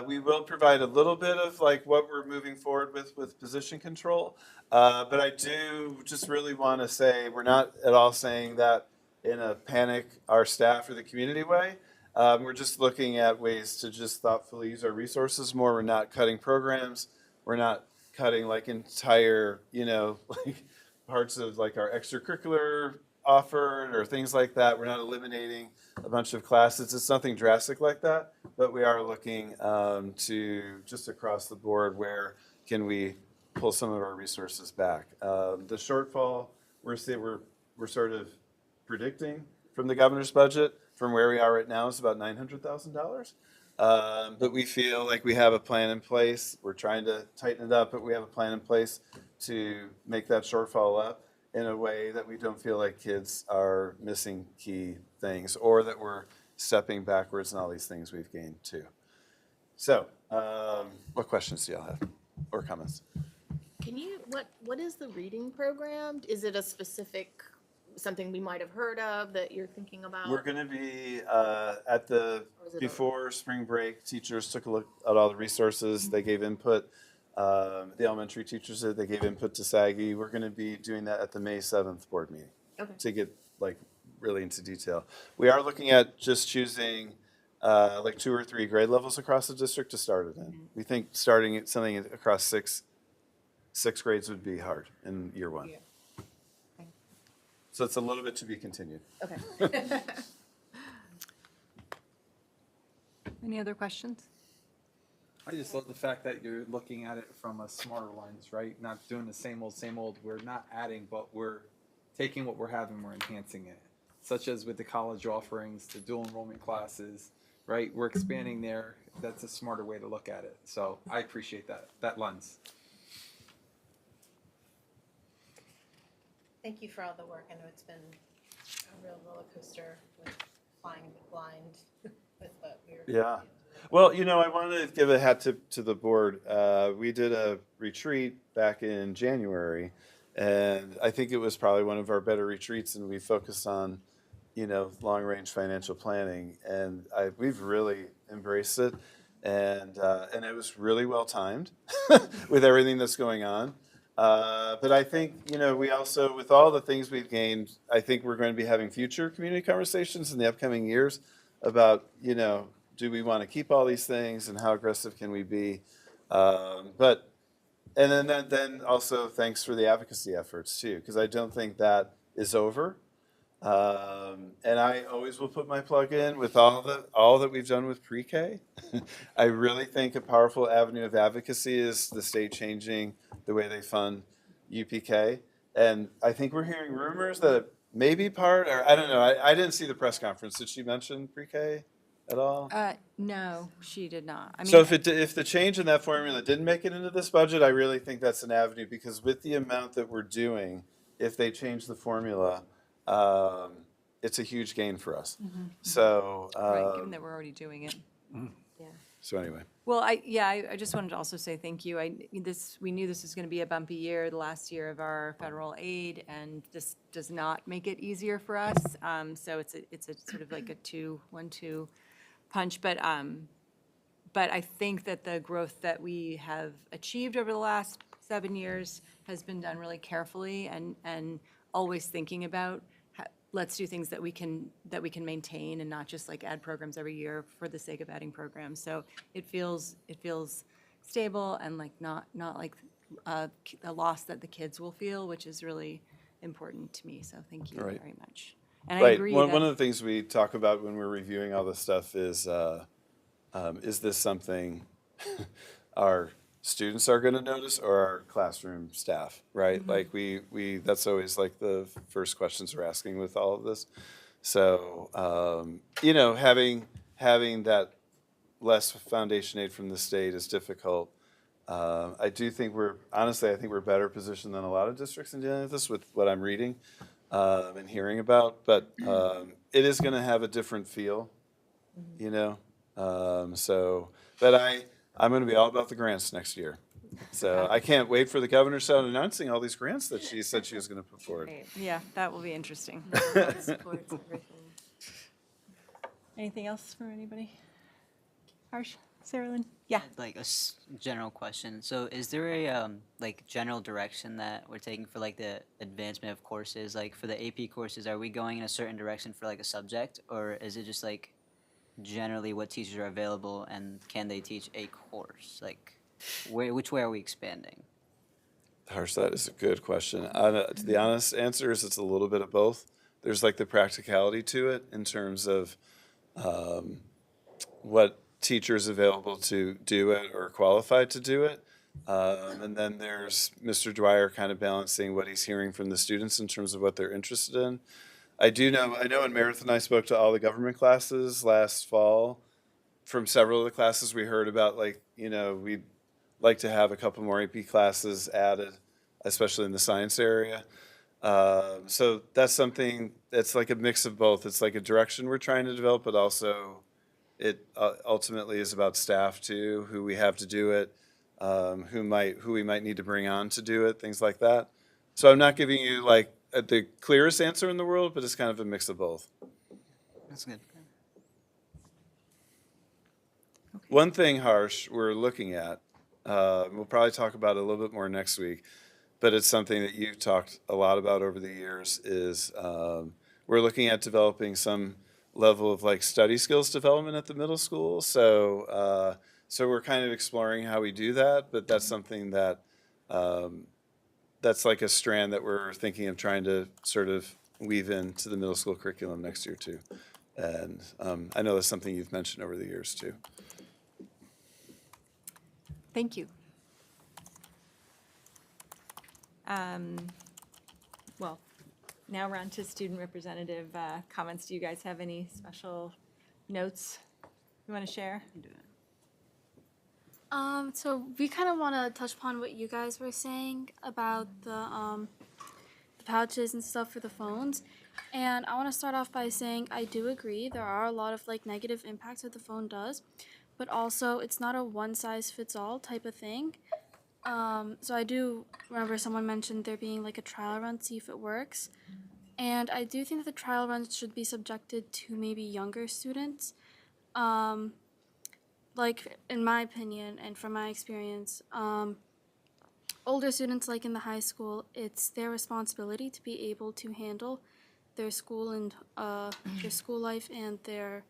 We will provide a little bit of like what we're moving forward with position control. But I do just really want to say we're not at all saying that in a panic our staff or the community way. We're just looking at ways to just thoughtfully use our resources more. We're not cutting programs. We're not cutting like entire, like parts of like our extracurricular offered or things like that. We're not eliminating a bunch of classes. It's nothing drastic like that, but we are looking to just across the board where can we pull some of our resources back. The shortfall we're sort of predicting from the governor's budget from where we are right now is about $900,000. But we feel like we have a plan in place. We're trying to tighten it up, but we have a plan in place to make that shortfall up in a way that we don't feel like kids are missing key things or that we're stepping backwards in all these things we've gained too. So, what questions do y'all have or comments? Can you, what is the reading program? Is it a specific, something we might have heard of that you're thinking about? We're going to be at the, before spring break, teachers took a look at all the resources. They gave input. The elementary teachers did, they gave input to SAGI. We're going to be doing that at the May 7th board meeting to get like really into detail. We are looking at just choosing like 2 or 3 grade levels across the district to start it in. We think starting at something across 6 sixth grades would be hard in year one. Yeah. So it's a little bit to be continued. Okay. Any other questions? I just love the fact that you're looking at it from a smarter lens, right? Not doing the same old, same old. We're not adding, but we're taking what we're having, we're enhancing it. Such as with the college offerings, the dual enrollment classes, right? We're expanding there. That's a smarter way to look at it. So I appreciate that lens. Thank you for all the work. I know it's been a real roller coaster with flying blind with what we were. Yeah. Well, I wanted to give a hat tip to the board. We did a retreat back in January, and I think it was probably one of our better retreats, and we focused on, long-range financial planning, and we've really embraced it, and it was really well timed with everything that's going on. But I think, we also, with all the things we've gained, I think we're going to be having future community conversations in the upcoming years about, do we want to keep all these things and how aggressive can we be? And then also thanks for the advocacy efforts too, because I don't think that is over. And I always will put my plug in with all that we've done with pre-K. I really think a powerful avenue of advocacy is the state changing the way they fund UPK. And I think we're hearing rumors that it may be part, or I don't know. I didn't see the press conference. Did she mention pre-K at all? No, she did not. I mean, So if the change in that formula didn't make it into this budget, I really think that's an avenue, because with the amount that we're doing, if they change the formula, it's a huge gain for us. So, right, given that we're already doing it. so anyway, Well, I just wanted to also say thank you. We knew this was going to be a bumpy year, the last year of our federal aid, and this does not make it easier for us. So it's a sort of like a 2-1-2 punch. But I think that the growth that we have achieved over the last 7 years has been done really carefully and always thinking about let's do things that we can maintain and not just like add programs every year for the sake of adding programs. So it feels stable and like not like a loss that the kids will feel, which is really important to me. So thank you Right. very much. And I right. agree One that of the things we talk about when we're reviewing all this stuff is this something our students are going to notice, or our classroom staff, right? Like we that's always like the first questions we're asking with all of this. So, having that less foundation aid from the state is difficult. I do think I think we're better positioned than a lot of districts in dealing with this, with what I'm reading and hearing about, but it is going to have a different feel, but I'm going to be all about the grants next year. So I can't wait for the governor to start announcing all these grants that she said she was going to put forward. yeah, that will be interesting. Supports everything. Anything else from anybody? Harsh, Sarah Lynn? Yeah. Like a general question. So is there a like general direction that we're taking for like the advancement of courses? Like for the AP courses, are we going in a certain direction for like a subject, or is it just like generally what teachers are available and can they teach a course? Like which way are we expanding? Harsh, that is a good question. The honest answer is it's a little bit of both. There's like the practicality to it in terms of what teachers available to do it or qualified to do it. And then there's Mr. Dwyer kind of balancing what he's hearing from the students in terms of what they're interested in. I know when Meredith and I spoke to all the government classes last fall, from several of the classes we heard about, we'd like to have a couple more AP classes added, especially in the science area. So that's something that's like a mix of both. It's like a direction we're trying to develop, but also it ultimately is about staff too, who we have to do it, who we might need to bring on to do it, things like that. So I'm not giving you like the clearest answer in the world, but it's kind of a mix of both. That's good. One thing, Harsh, we're looking at, we'll probably talk about it a little bit more next week, but it's something that you've talked a lot about over the years, is we're looking at developing some level of like study skills development at the middle school. So we're kind of exploring how we do that, but that's something that that's like a strand that we're thinking of trying to sort of weave into the middle school curriculum next year too. And I know that's something you've mentioned over the years too. Thank you. Well, now we're on to student representative comments. Do you guys have any special notes you want to share? So we kind of want to touch upon what you guys were saying about the pouches and stuff for the phones. And I want to start off by saying I do agree there are a lot of like negative impacts that the phone does, but also it's not a one size fits all type of thing. So I do remember someone mentioned there being like a trial run, see if it works. And I do think that the trial runs should be subjected to maybe younger students. Like in my opinion and from my experience, older students like in the high school, it's their responsibility to be able to handle their school and their school life and their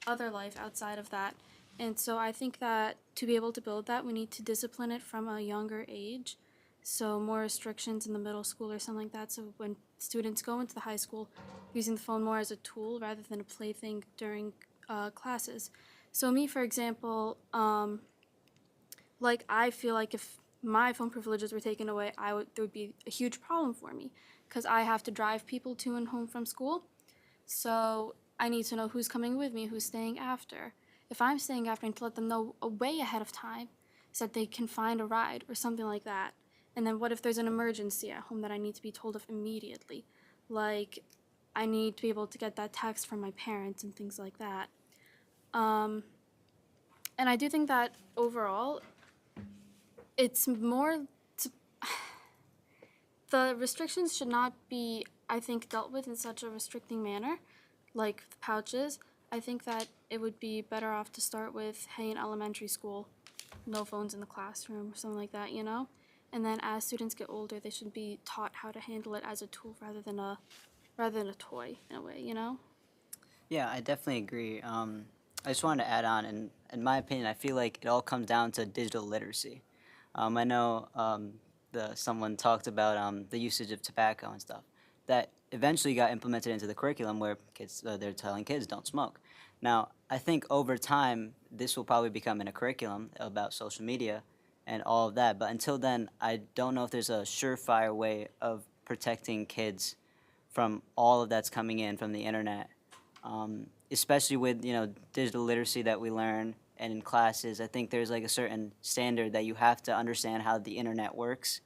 other life outside of that. And so I think that to be able to build that, we need to discipline it from a younger age. So more restrictions in the middle school or something like that. So when students go into the high school, using the phone more as a tool rather than a plaything during classes. So me, for example, like I feel like if my phone privileges were taken away, there would be a huge problem for me because I have to drive people to and home from school. So I need to know who's coming with me, who's staying after. If I'm staying after, I need to let them know way ahead of time so that they can find a ride or something like that. And then what if there's an emergency at home that I need to be told of immediately? Like I need to be able to get that text from my parents and things like that. And I do think that overall, it's more the restrictions should not be, I think, dealt with in such a restricting manner, like the pouches. I think that it would be better off to start with, hey, in elementary school, no phones in the classroom or something like that, you know? And then as students get older, they should be taught how to handle it as a tool rather than a toy in a way, you know? Yeah, I definitely agree. I just wanted to add on, and in my opinion, I feel like it all comes down to digital literacy. I know someone talked about the usage of tobacco and stuff. That eventually got implemented into the curriculum where kids they're telling kids don't smoke. Now, I think over time this will probably become in a curriculum about social media and all of that. But until then, I don't know if there's a surefire way of protecting kids from all of that's coming in from the internet. Especially with digital literacy that we learn and in classes, I think there's like a certain standard that you have to understand how the internet works,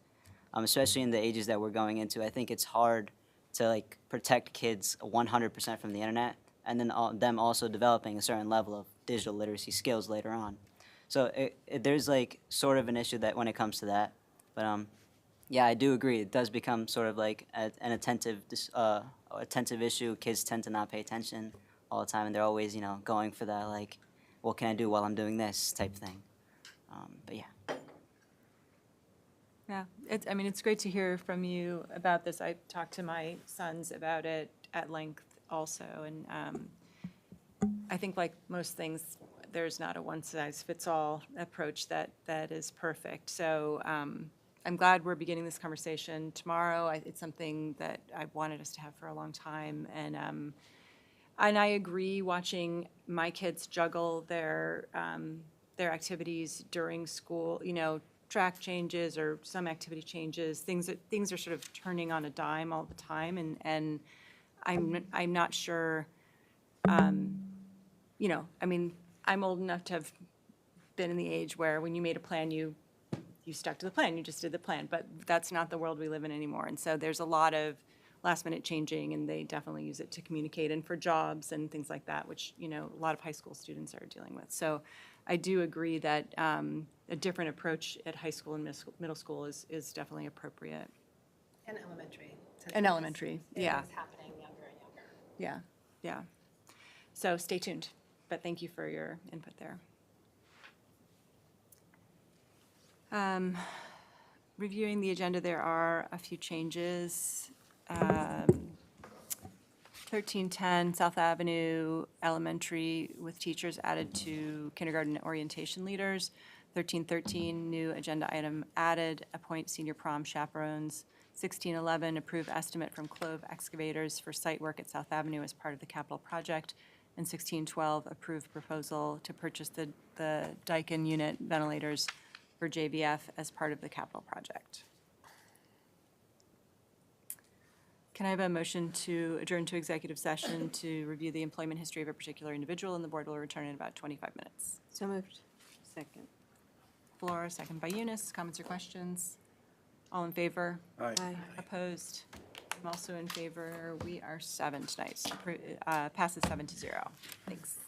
especially in the ages that we're going into. I think it's hard to like protect kids 100% from the internet, and then them also developing a certain level of digital literacy skills later on. So there's like sort of an issue that when it comes to that, but yeah, I do agree. It does become sort of like an attentive issue. Kids tend to not pay attention all the time, and they're always going for that like, what can I do while I'm doing this type thing. But yeah. Yeah, it's great to hear from you about this. I talked to my sons about it at length also, and I think like most things, there's not a one-size-fits-all approach that is perfect. So I'm glad we're beginning this conversation tomorrow. It's something that I've wanted us to have for a long time, and I agree. Watching my kids juggle their activities during school, track changes or some activity changes, things are sort of turning on a dime all the time, and I'm not sure. I'm old enough to have been in the age where when you made a plan, you stuck to the plan, you just did the plan, but that's not the world we live in anymore. And so there's a lot of last minute changing, and they definitely use it to communicate and for jobs and things like that, which a lot of high school students are dealing with. So I do agree that a different approach at high school and middle school is definitely appropriate. And elementary. since And it is- elementary, it yeah. is happening younger and younger. Yeah. So stay tuned, but thank you for your input there. Reviewing the agenda, there are a few changes. 1310 South Avenue Elementary with teachers added to kindergarten orientation leaders. 1313, new agenda item added, appoint senior prom chaperones. 1611, approve estimate from Clove Excavators for site work at South Avenue as part of the capital project. And 1612, approve proposal to purchase the Daikin unit ventilators for JVF as part of the capital project. Can I have a motion to adjourn to executive session to review the employment history of a particular individual, and the board will return in about 25 minutes? So moved. Second. Flora, second by Eunice. Comments or questions? All in favor? Aye. Opposed? I'm also in favor. We are 7 tonight. So, passes 7-0. Thanks.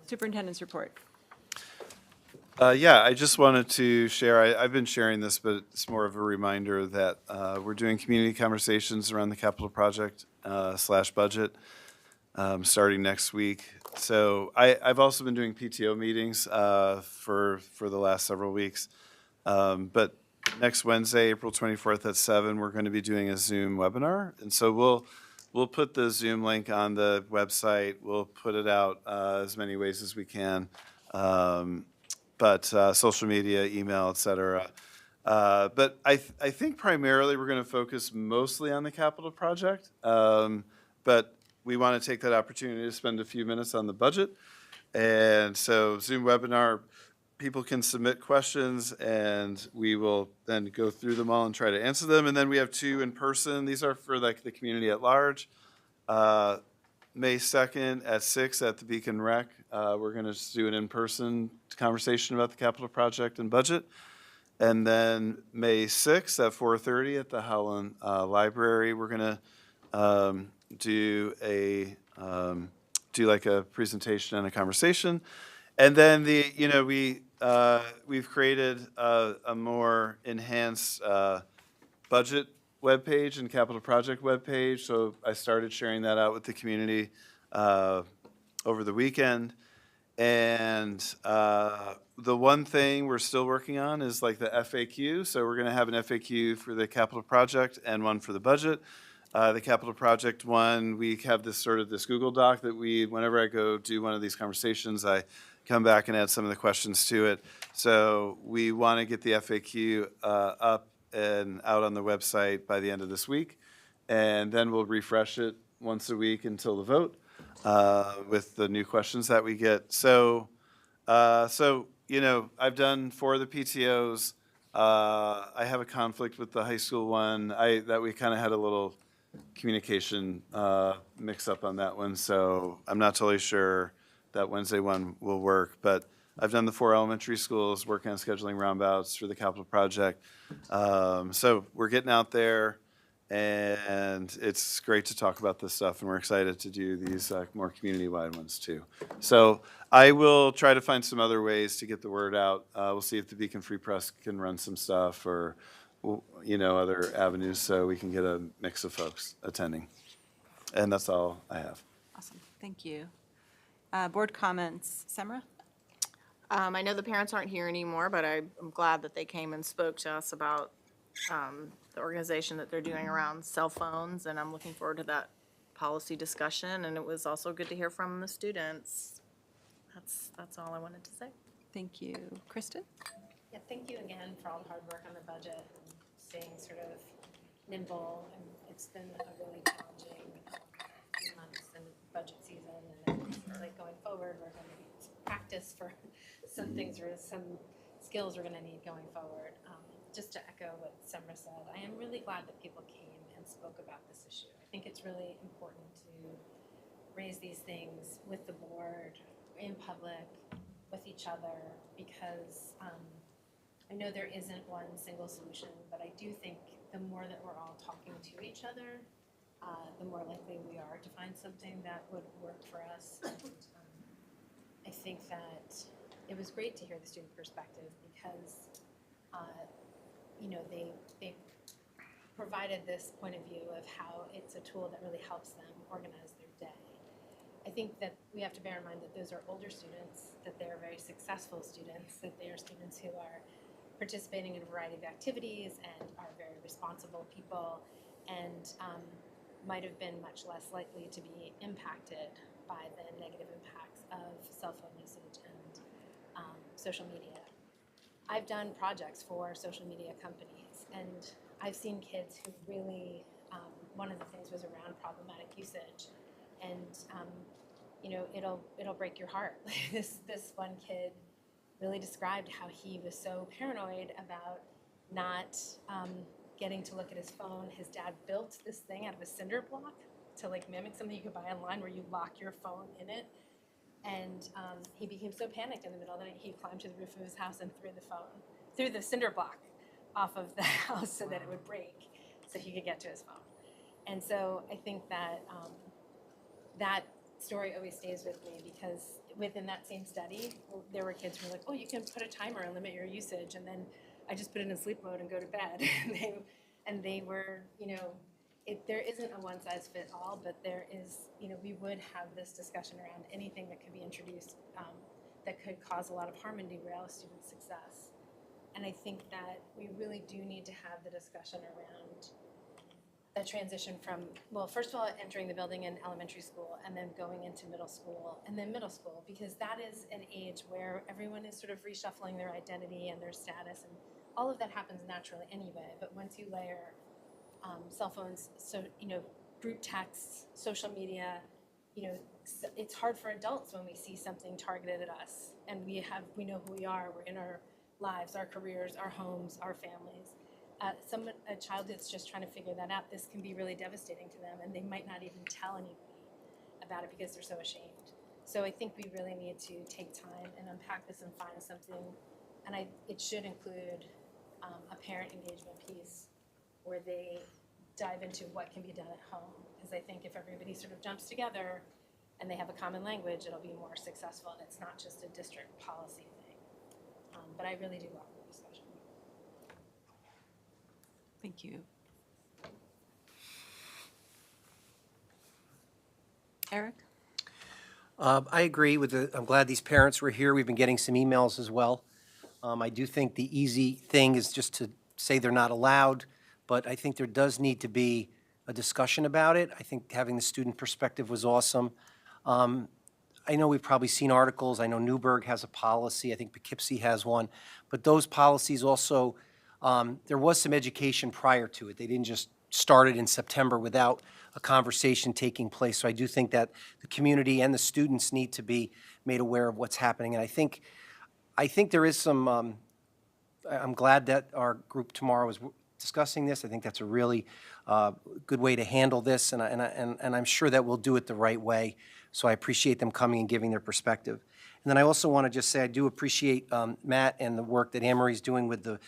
Superintendent's report. Yeah, I just wanted to share, I've been sharing this, but it's more of a reminder that we're doing community conversations around the capital project / budget starting next week. So I've also been doing PTO meetings for the last several weeks. But next Wednesday, April 24th at 7, we're going to be doing a Zoom webinar. And so we'll put the Zoom link on the website. We'll put it out as many ways as we can. But social media, email, et cetera. But I think primarily we're going to focus mostly on the capital project. But we want to take that opportunity to spend a few minutes on the budget. And so Zoom webinar, people can submit questions and we will then go through them all and try to answer them. And then we have 2 in person. These are for like the community at large. May 2nd at 6 at the Beacon Rec. We're going to do an in-person conversation about the capital project and budget. And then May 6th at 4:30 at the Howland Library, we're going to do like a presentation and a conversation. And then we've created a more enhanced budget webpage and capital project webpage. So I started sharing that out with the community over the weekend. And the one thing we're still working on is like the FAQ. So we're going to have an FAQ for the capital project and one for the budget. The capital project one, we have this Google Doc that whenever I go do one of these conversations, I come back and add some of the questions to it. So we want to get the FAQ up and out on the website by the end of this week. And then we'll refresh it once a week until the vote with the new questions that we get. So I've done 4 of the PTOs. I have a conflict with the high school one. That we kind of had a little communication mix up on that one. So I'm not totally sure that Wednesday one will work, but I've done the 4 elementary schools, working on scheduling roundabouts for the capital project. So we're getting out there, and it's great to talk about this stuff, and we're excited to do these more community-wide ones too. So I will try to find some other ways to get the word out. We'll see if the Beacon Free Press can run some stuff or other avenues so we can get a mix of folks attending. And that's all I have. Awesome, thank you. Board comments, Semra? I know the parents aren't here anymore, but I'm glad that they came and spoke to us about the organization that they're doing around cell phones, and I'm looking forward to that policy discussion. And it was also good to hear from the students. That's all I wanted to say. Thank you. Kristen? Yeah, thank you again for all the hard work on the budget and staying sort of nimble. And it's been a really challenging few months in budget season, and like going forward, we're going to need practice for some things or some skills we're going to need going forward. Just to echo what Semra said, I am really glad that people came and spoke about this issue. I think it's really important to raise these things with the board, in public, with each other, because I know there isn't one single solution, but I do think the more that we're all talking to each other, the more likely we are to find something that would work for us. And I think that it was great to hear the student perspective because they provided this point of view of how it's a tool that really helps them organize their day. I think that we have to bear in mind that those are older students, that they are very successful students, that they are students who are participating in a variety of activities and are very responsible people, and might have been much less likely to be impacted by the negative impacts of cell phone usage and social media. I've done projects for social media companies, and I've seen kids who really, one of the things was around problematic usage, and it'll break your heart. This one kid really described how he was so paranoid about not getting to look at his phone. His dad built this thing out of a cinder block to like mimic something you could buy online where you lock your phone in it. And he became so panicked in the middle of the night, he climbed to the roof of his house and threw the cinder block off of the house so that it would break so he could get to his phone. And so I think that that story always stays with me because within that same study, there were kids who were like, oh, you can put a timer and limit your usage. And then I just put it in sleep mode and go to bed. and they were, there isn't a one size fit all, but there is, we would have this discussion around anything that could be introduced that could cause a lot of harm and derail a student's success. And I think that we really do need to have the discussion around a transition from, well, first of all, entering the building in elementary school and then going into middle school and then middle school, because that is an age where everyone is sort of reshuffling their identity and their status, and all of that happens naturally anyway. But once you layer cell phones, so, group texts, social media, it's hard for adults when we see something targeted at us, and we know who we are, we're in our lives, our careers, our homes, our families. A child that's just trying to figure that out, this can be really devastating to them, and they might not even tell anybody about it because they're so ashamed. So I think we really need to take time and unpack this and find something, and it should include a parent engagement piece where they dive into what can be done at home, because I think if everybody sort of jumps together and they have a common language, it'll be more successful, and it's not just a district policy thing. But I really do welcome the discussion. Thank you. Eric? I agree with I'm glad these parents were here. We've been getting some emails as well. I do think the easy thing is just to say they're not allowed, but I think there does need to be a discussion about it. I think having the student perspective was awesome. I know we've probably seen articles. I know Newburgh has a policy. I think Poughkeepsie has one. But those policies also, there was some education prior to it. They didn't just start it in September without a conversation taking place. So I do think that the community and the students need to be made aware of what's happening. And I think there is some, I'm glad that our group tomorrow is discussing this. I think that's a really good way to handle this, and I'm sure that we'll do it the right way. So I appreciate them coming and giving their perspective. And then I also want to just say I do appreciate Matt and the work that Anne Marie's doing with the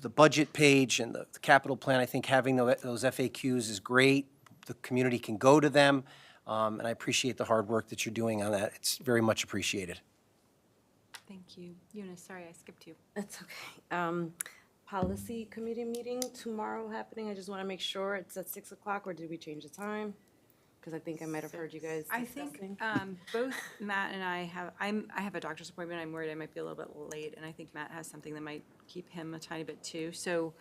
budget page and the capital plan. I think having those FAQs is great. The community can go to them, and I appreciate the hard work that you're doing on that. It's very much appreciated. Thank you. Eunice, sorry, I skipped you. That's okay. Policy committee meeting tomorrow happening. I just want to make sure it's at 6 o'clock, or did we change the time? Because I think I might have heard you guys I discussing. think both Matt and I have a doctor's appointment. I'm worried I might be a little bit late, and I think Matt has something that might keep him a tiny bit too. So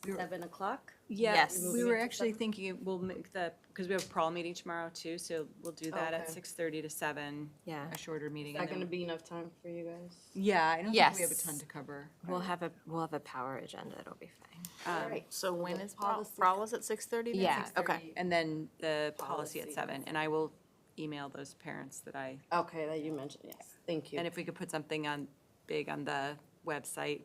7 o'clock? yeah, Yes. we were actually thinking we'll make because we have a prawl meeting tomorrow too. So we'll do that at Okay. 6:30 to 7. Yeah. A shorter meeting. Is that and going to then- be enough time for you guys? Yeah, I don't think we have a Yes. ton to cover. We'll have a power agenda, it'll be fine. All right. So when is policy? Prawl is at 6:30? then? Yeah. Okay. And then the policy at Policy. 7, and I will email those parents that I. Okay, that you mentioned, yes. Thank you. And if we could put something big on the website,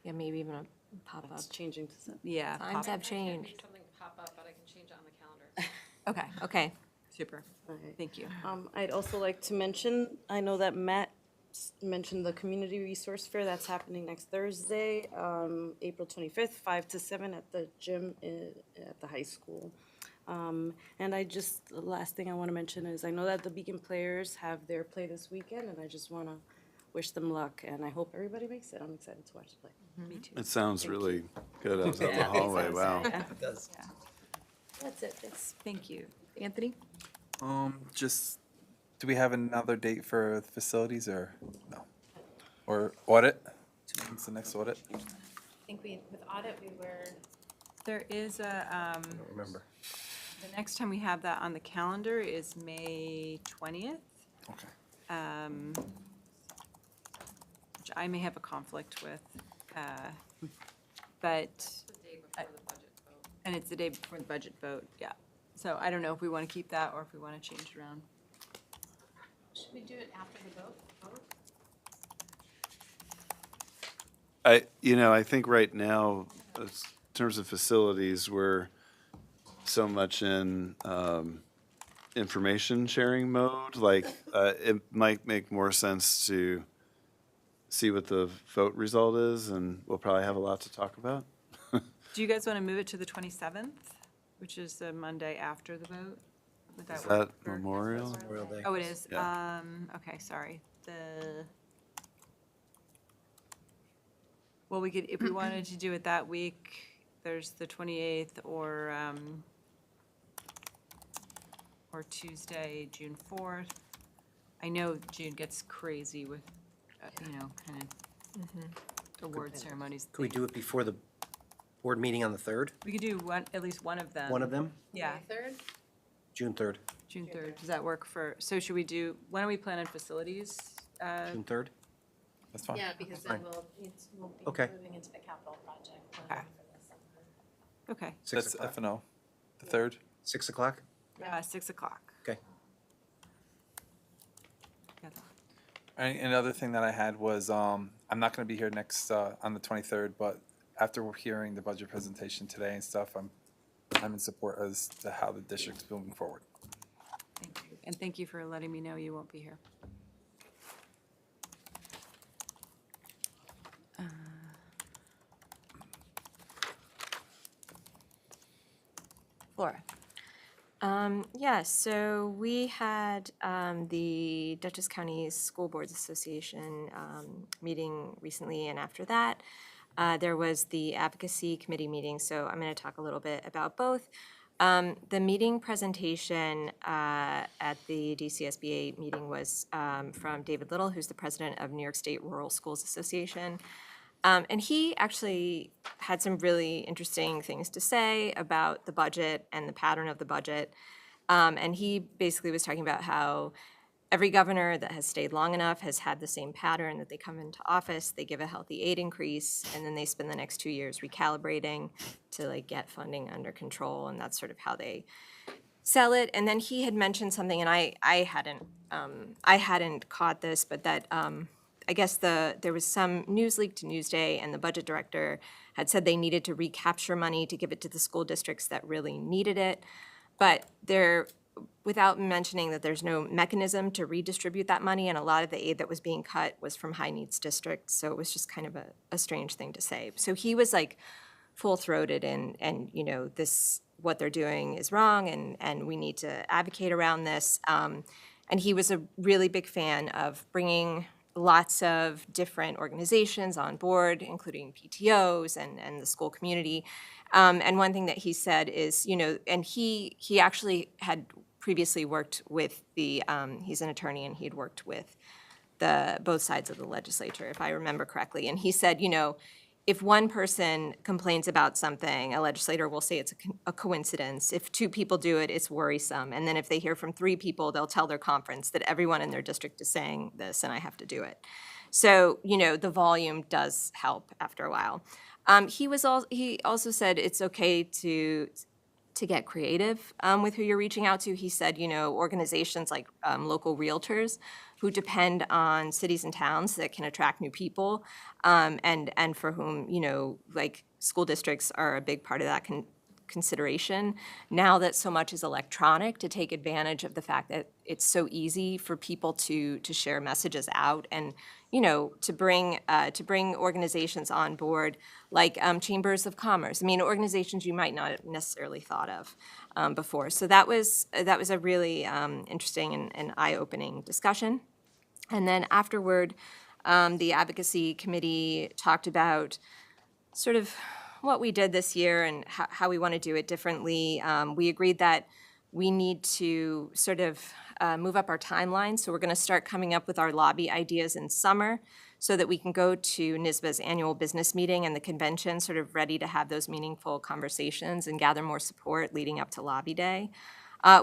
Yeah, maybe even a pop-up. It's changing to 7. yeah. Times have Make changed. something pop up, but I can change it on the calendar. Okay, Okay. super. All right. Thank you. I'd also like to mention, I know that Matt mentioned the community resource fair that's happening next Thursday, April 25th, 5 to 7 at the gym at the high school. And the last thing I want to mention is I know that the Beacon players have their play this weekend, and I just want to wish them luck, and I hope everybody makes it. I'm excited to watch the play. Me too. It sounds really good. I was out the hallway. Wow. It does. That's it, thanks. Thank you. Anthony? Just, do we have another date for facilities or no? Or audit? When's the next audit? I think with audit, There is a, Remember. the next time we have that on the calendar is May 20th, Okay. which I may have a conflict with. But, and it's the day before the budget vote, yeah. So I don't know if we want to keep that or if we want to change it around. should we do it after the vote? I think right now, in terms of facilities, we're so much in information sharing mode. Like, it might make more sense to see what the vote result is, and we'll probably have a lot to talk about. Do you guys want to move it to the 27th? which is the Monday after the vote. Would Is work that for- Memorial? Memorial Day. Oh, it is? Yeah. Okay, sorry. Well, we could, if we wanted to do it that week, there's the 28th or Tuesday, June 4th. I know June gets crazy with, kind of award ceremonies. Could we do it before the board meeting on the 3rd? We could do at least one of them. One of them? Yeah, June 3rd. June 3rd. Does that work so should we do, when are we planning facilities? June 3rd? That's fine. Yeah, because then we'll be Okay. moving into the capital project. Okay. Okay, 6 That's o'clock. F&O, the 3rd. 6 o'clock? 6 o'clock. Okay. Another thing that I had was, I'm not gonna be here next, on the 23rd, but after hearing the budget presentation today and stuff, I'm in support as to how the district's moving forward. Thank you. And thank you for letting me know you won't be here. Laura? Yeah, so we had the Dutchess County School Boards Association meeting recently, and after that, there was the advocacy committee meeting, so I'm going to talk a little bit about both. The meeting presentation at the DCSBA meeting was from David Little, who's the president of New York State Rural Schools Association. And he actually had some really interesting things to say about the budget and the pattern of the budget. And he basically was talking about how every governor that has stayed long enough has had the same pattern, that they come into office, they give a healthy aid increase, and then they spend the next 2 years recalibrating to get funding under control, and that's sort of how they sell it. And then he had mentioned something, and I hadn't caught this, but that I guess there was some news leak to Newsday, and the budget director had said they needed to recapture money to give it to the school districts that really needed it. But without mentioning that there's no mechanism to redistribute that money, and a lot of the aid that was being cut was from high-needs districts, so it was just kind of a strange thing to say. So he was full-throated and what they're doing is wrong, and we need to advocate around this. And he was a really big fan of bringing lots of different organizations on board, including PTOs and the school community. And one thing that he said is, and he actually had previously worked with he's an attorney, and he had worked with both sides of the legislature, if I remember correctly. And he said, if one person complains about something, a legislator will say it's a coincidence. If 2 people do it, it's worrisome. And then if they hear from 3 people, they'll tell their conference that everyone in their district is saying this and I have to do it. So, the volume does help after a while. He also said it's okay to get creative with who you're reaching out to. He said, organizations like local realtors who depend on cities and towns that can attract new people, and for whom, school districts are a big part of that consideration. Now that so much is electronic, to take advantage of the fact that it's so easy for people to share messages out, and to bring organizations on board like chambers of commerce. I mean, organizations you might not have necessarily thought of before. So that was a really interesting and eye-opening discussion. And then afterward, the advocacy committee talked about sort of what we did this year and how we want to do it differently. We agreed that we need to sort of move up our timeline. So we're going to start coming up with our lobby ideas in summer so that we can go to NYSBA's annual business meeting and the convention sort of ready to have those meaningful conversations and gather more support leading up to Lobby Day.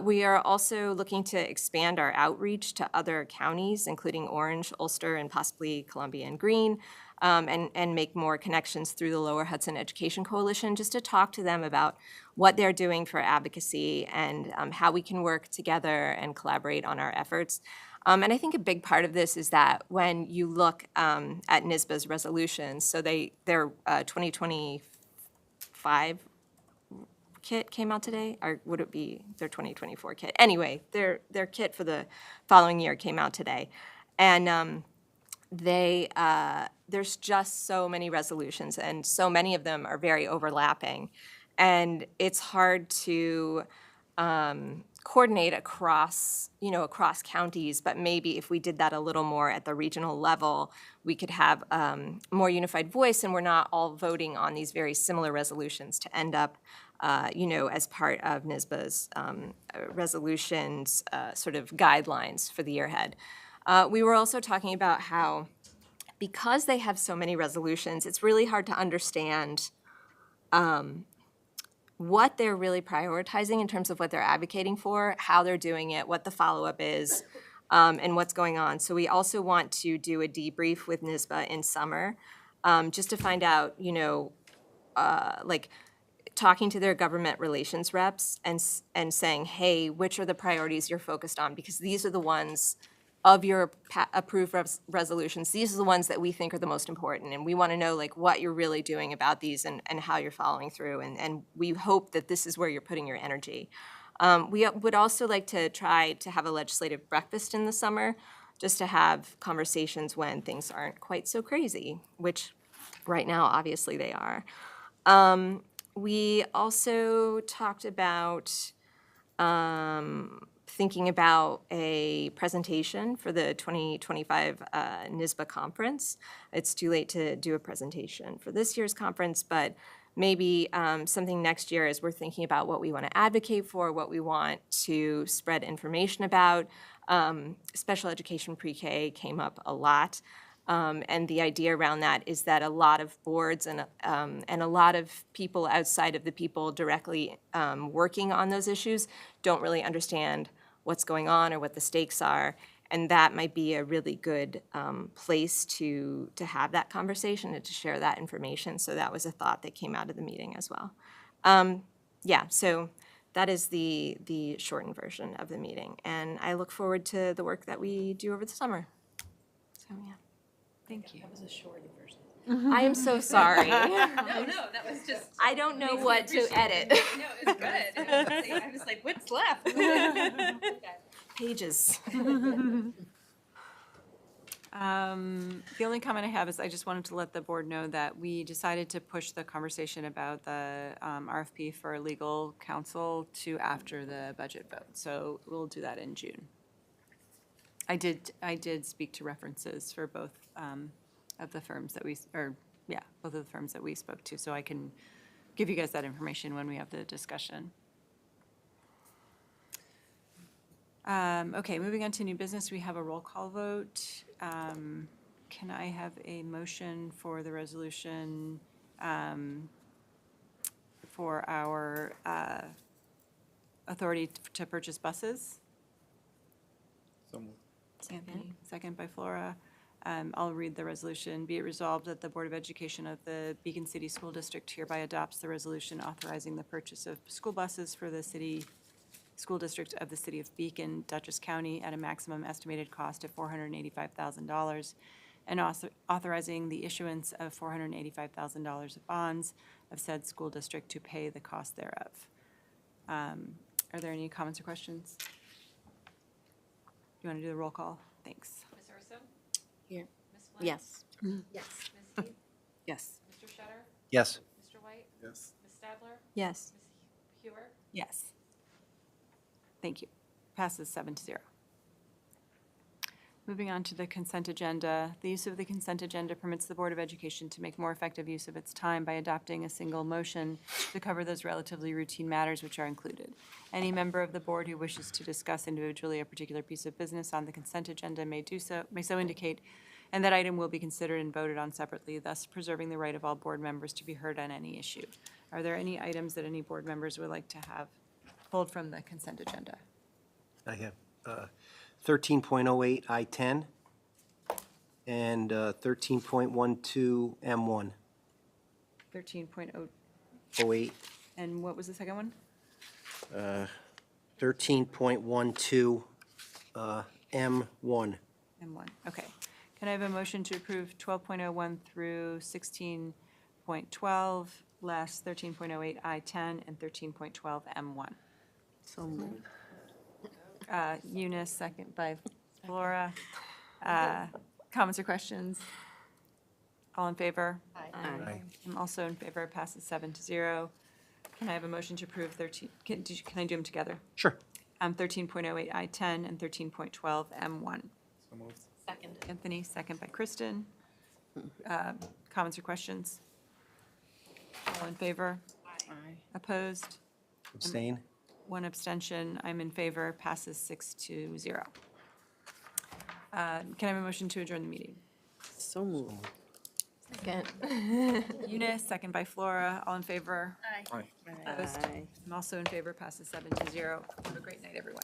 We are also looking to expand our outreach to other counties, including Orange, Ulster, and possibly Columbia and Greene, and make more connections through the Lower Hudson Education Coalition, just to talk to them about what they're doing for advocacy and how we can work together and collaborate on our efforts. And I think a big part of this is that when you look at NYSBA's resolutions, so their 2025 kit came out today, or would it be their 2024 kit? Anyway, their kit for the following year came out today. And there's just so many resolutions, and so many of them are very overlapping. And it's hard to coordinate across, across counties, but maybe if we did that a little more at the regional level, we could have more unified voice, and we're not all voting on these very similar resolutions to end up, as part of NYSBA's resolutions, sort of guidelines for the year ahead. We were also talking about how, because they have so many resolutions, it's really hard to understand what they're really prioritizing in terms of what they're advocating for, how they're doing it, what the follow-up is, and what's going on. So we also want to do a debrief with NYSBA in summer, just to find out, like talking to their government relations reps and saying, hey, which are the priorities you're focused on? Because these are the ones of your approved resolutions, these are the ones that we think are the most important, and we want to know like what you're really doing about these and how you're following through, and we hope that this is where you're putting your energy. We would also like to try to have a legislative breakfast in the summer, just to have conversations when things aren't quite so crazy, which right now, obviously, they are. We also talked about thinking about a presentation for the 2025 NYSBA conference. It's too late to do a presentation for this year's conference, but maybe something next year as we're thinking about what we want to advocate for, what we want to spread information about. Special education pre-K came up a lot. And the idea around that is that a lot of boards and a lot of people outside of the people directly working on those issues don't really understand what's going on or what the stakes are. And that might be a really good place to have that conversation and to share that information. So that was a thought that came out of the meeting as well. So that is the shortened version of the meeting. And I look forward to the work that we do over the summer. So, yeah. Thank you. That was a short version. I am so sorry. No, that was just. I don't know what to edit. No, it's good. I was like, what's left? Pages. The only comment I have is I just wanted to let the board know that we decided to push the conversation about the RFP for legal counsel to after the budget vote. So we'll do that in June. I did speak to references for both of the firms that both of the firms that we spoke to, so I can give you guys that information when we have the discussion. Okay, moving on to new business, we have a roll call vote. Can I have a motion for the resolution for our authority to purchase buses? So moved. Anthony, second by Flora. I'll read the resolution. Be it resolved that the Board of Education of the Beacon City School District hereby adopts the resolution authorizing the purchase of school buses for the school district of the City of Beacon, Dutchess County, at a maximum estimated cost of $485,000, and authorizing the issuance of $485,000 of bonds of said school district to pay the cost thereof. Are there any comments or questions? You want to do the roll call? Thanks. Ms. Urso? Here. Ms. Flynn? Yes. Yes. Ms. Heath? Yes. Mr. Shutter? Yes. Mr. White? Yes. Ms. Stadler? Yes. Ms. Hewer? Yes. Thank you. Passes 7-0. Moving on to the consent agenda. The use of the consent agenda permits the Board of Education to make more effective use of its time by adopting a single motion to cover those relatively routine matters which are included. Any member of the board who wishes to discuss individually a particular piece of business on the consent agenda may so indicate, and that item will be considered and voted on separately, thus preserving the right of all board members to be heard on any issue. Are there any items that any board members would like to have pulled from the consent agenda? I have 13.08 I-10 and 13.12 M1. 13.0, 08, and what was the second one? 13.12 M1. M1, okay. Can I have a motion to approve 12.01 through 16.12, less 13.08 I-10 and 13.12 M1? So moved. Eunice, second by Flora. Comments or questions? All in favor? Aye. I'm also in favor, passes 7-0. Can I have a motion to approve 13, can I do them together? Sure. 13.08 I-10 and 13.12 M1. So moved. Second. Anthony, second by Kristen. Comments or questions? All in favor? Aye. Opposed? Abstain? One abstention. I'm in favor. Passes 6-0. Can I have a motion to adjourn the meeting? So moved. Second. Eunice, second by Flora. All in favor? Aye. Opposed? Aye. I'm also in favor. Passes 7-0. Have a great night, everyone.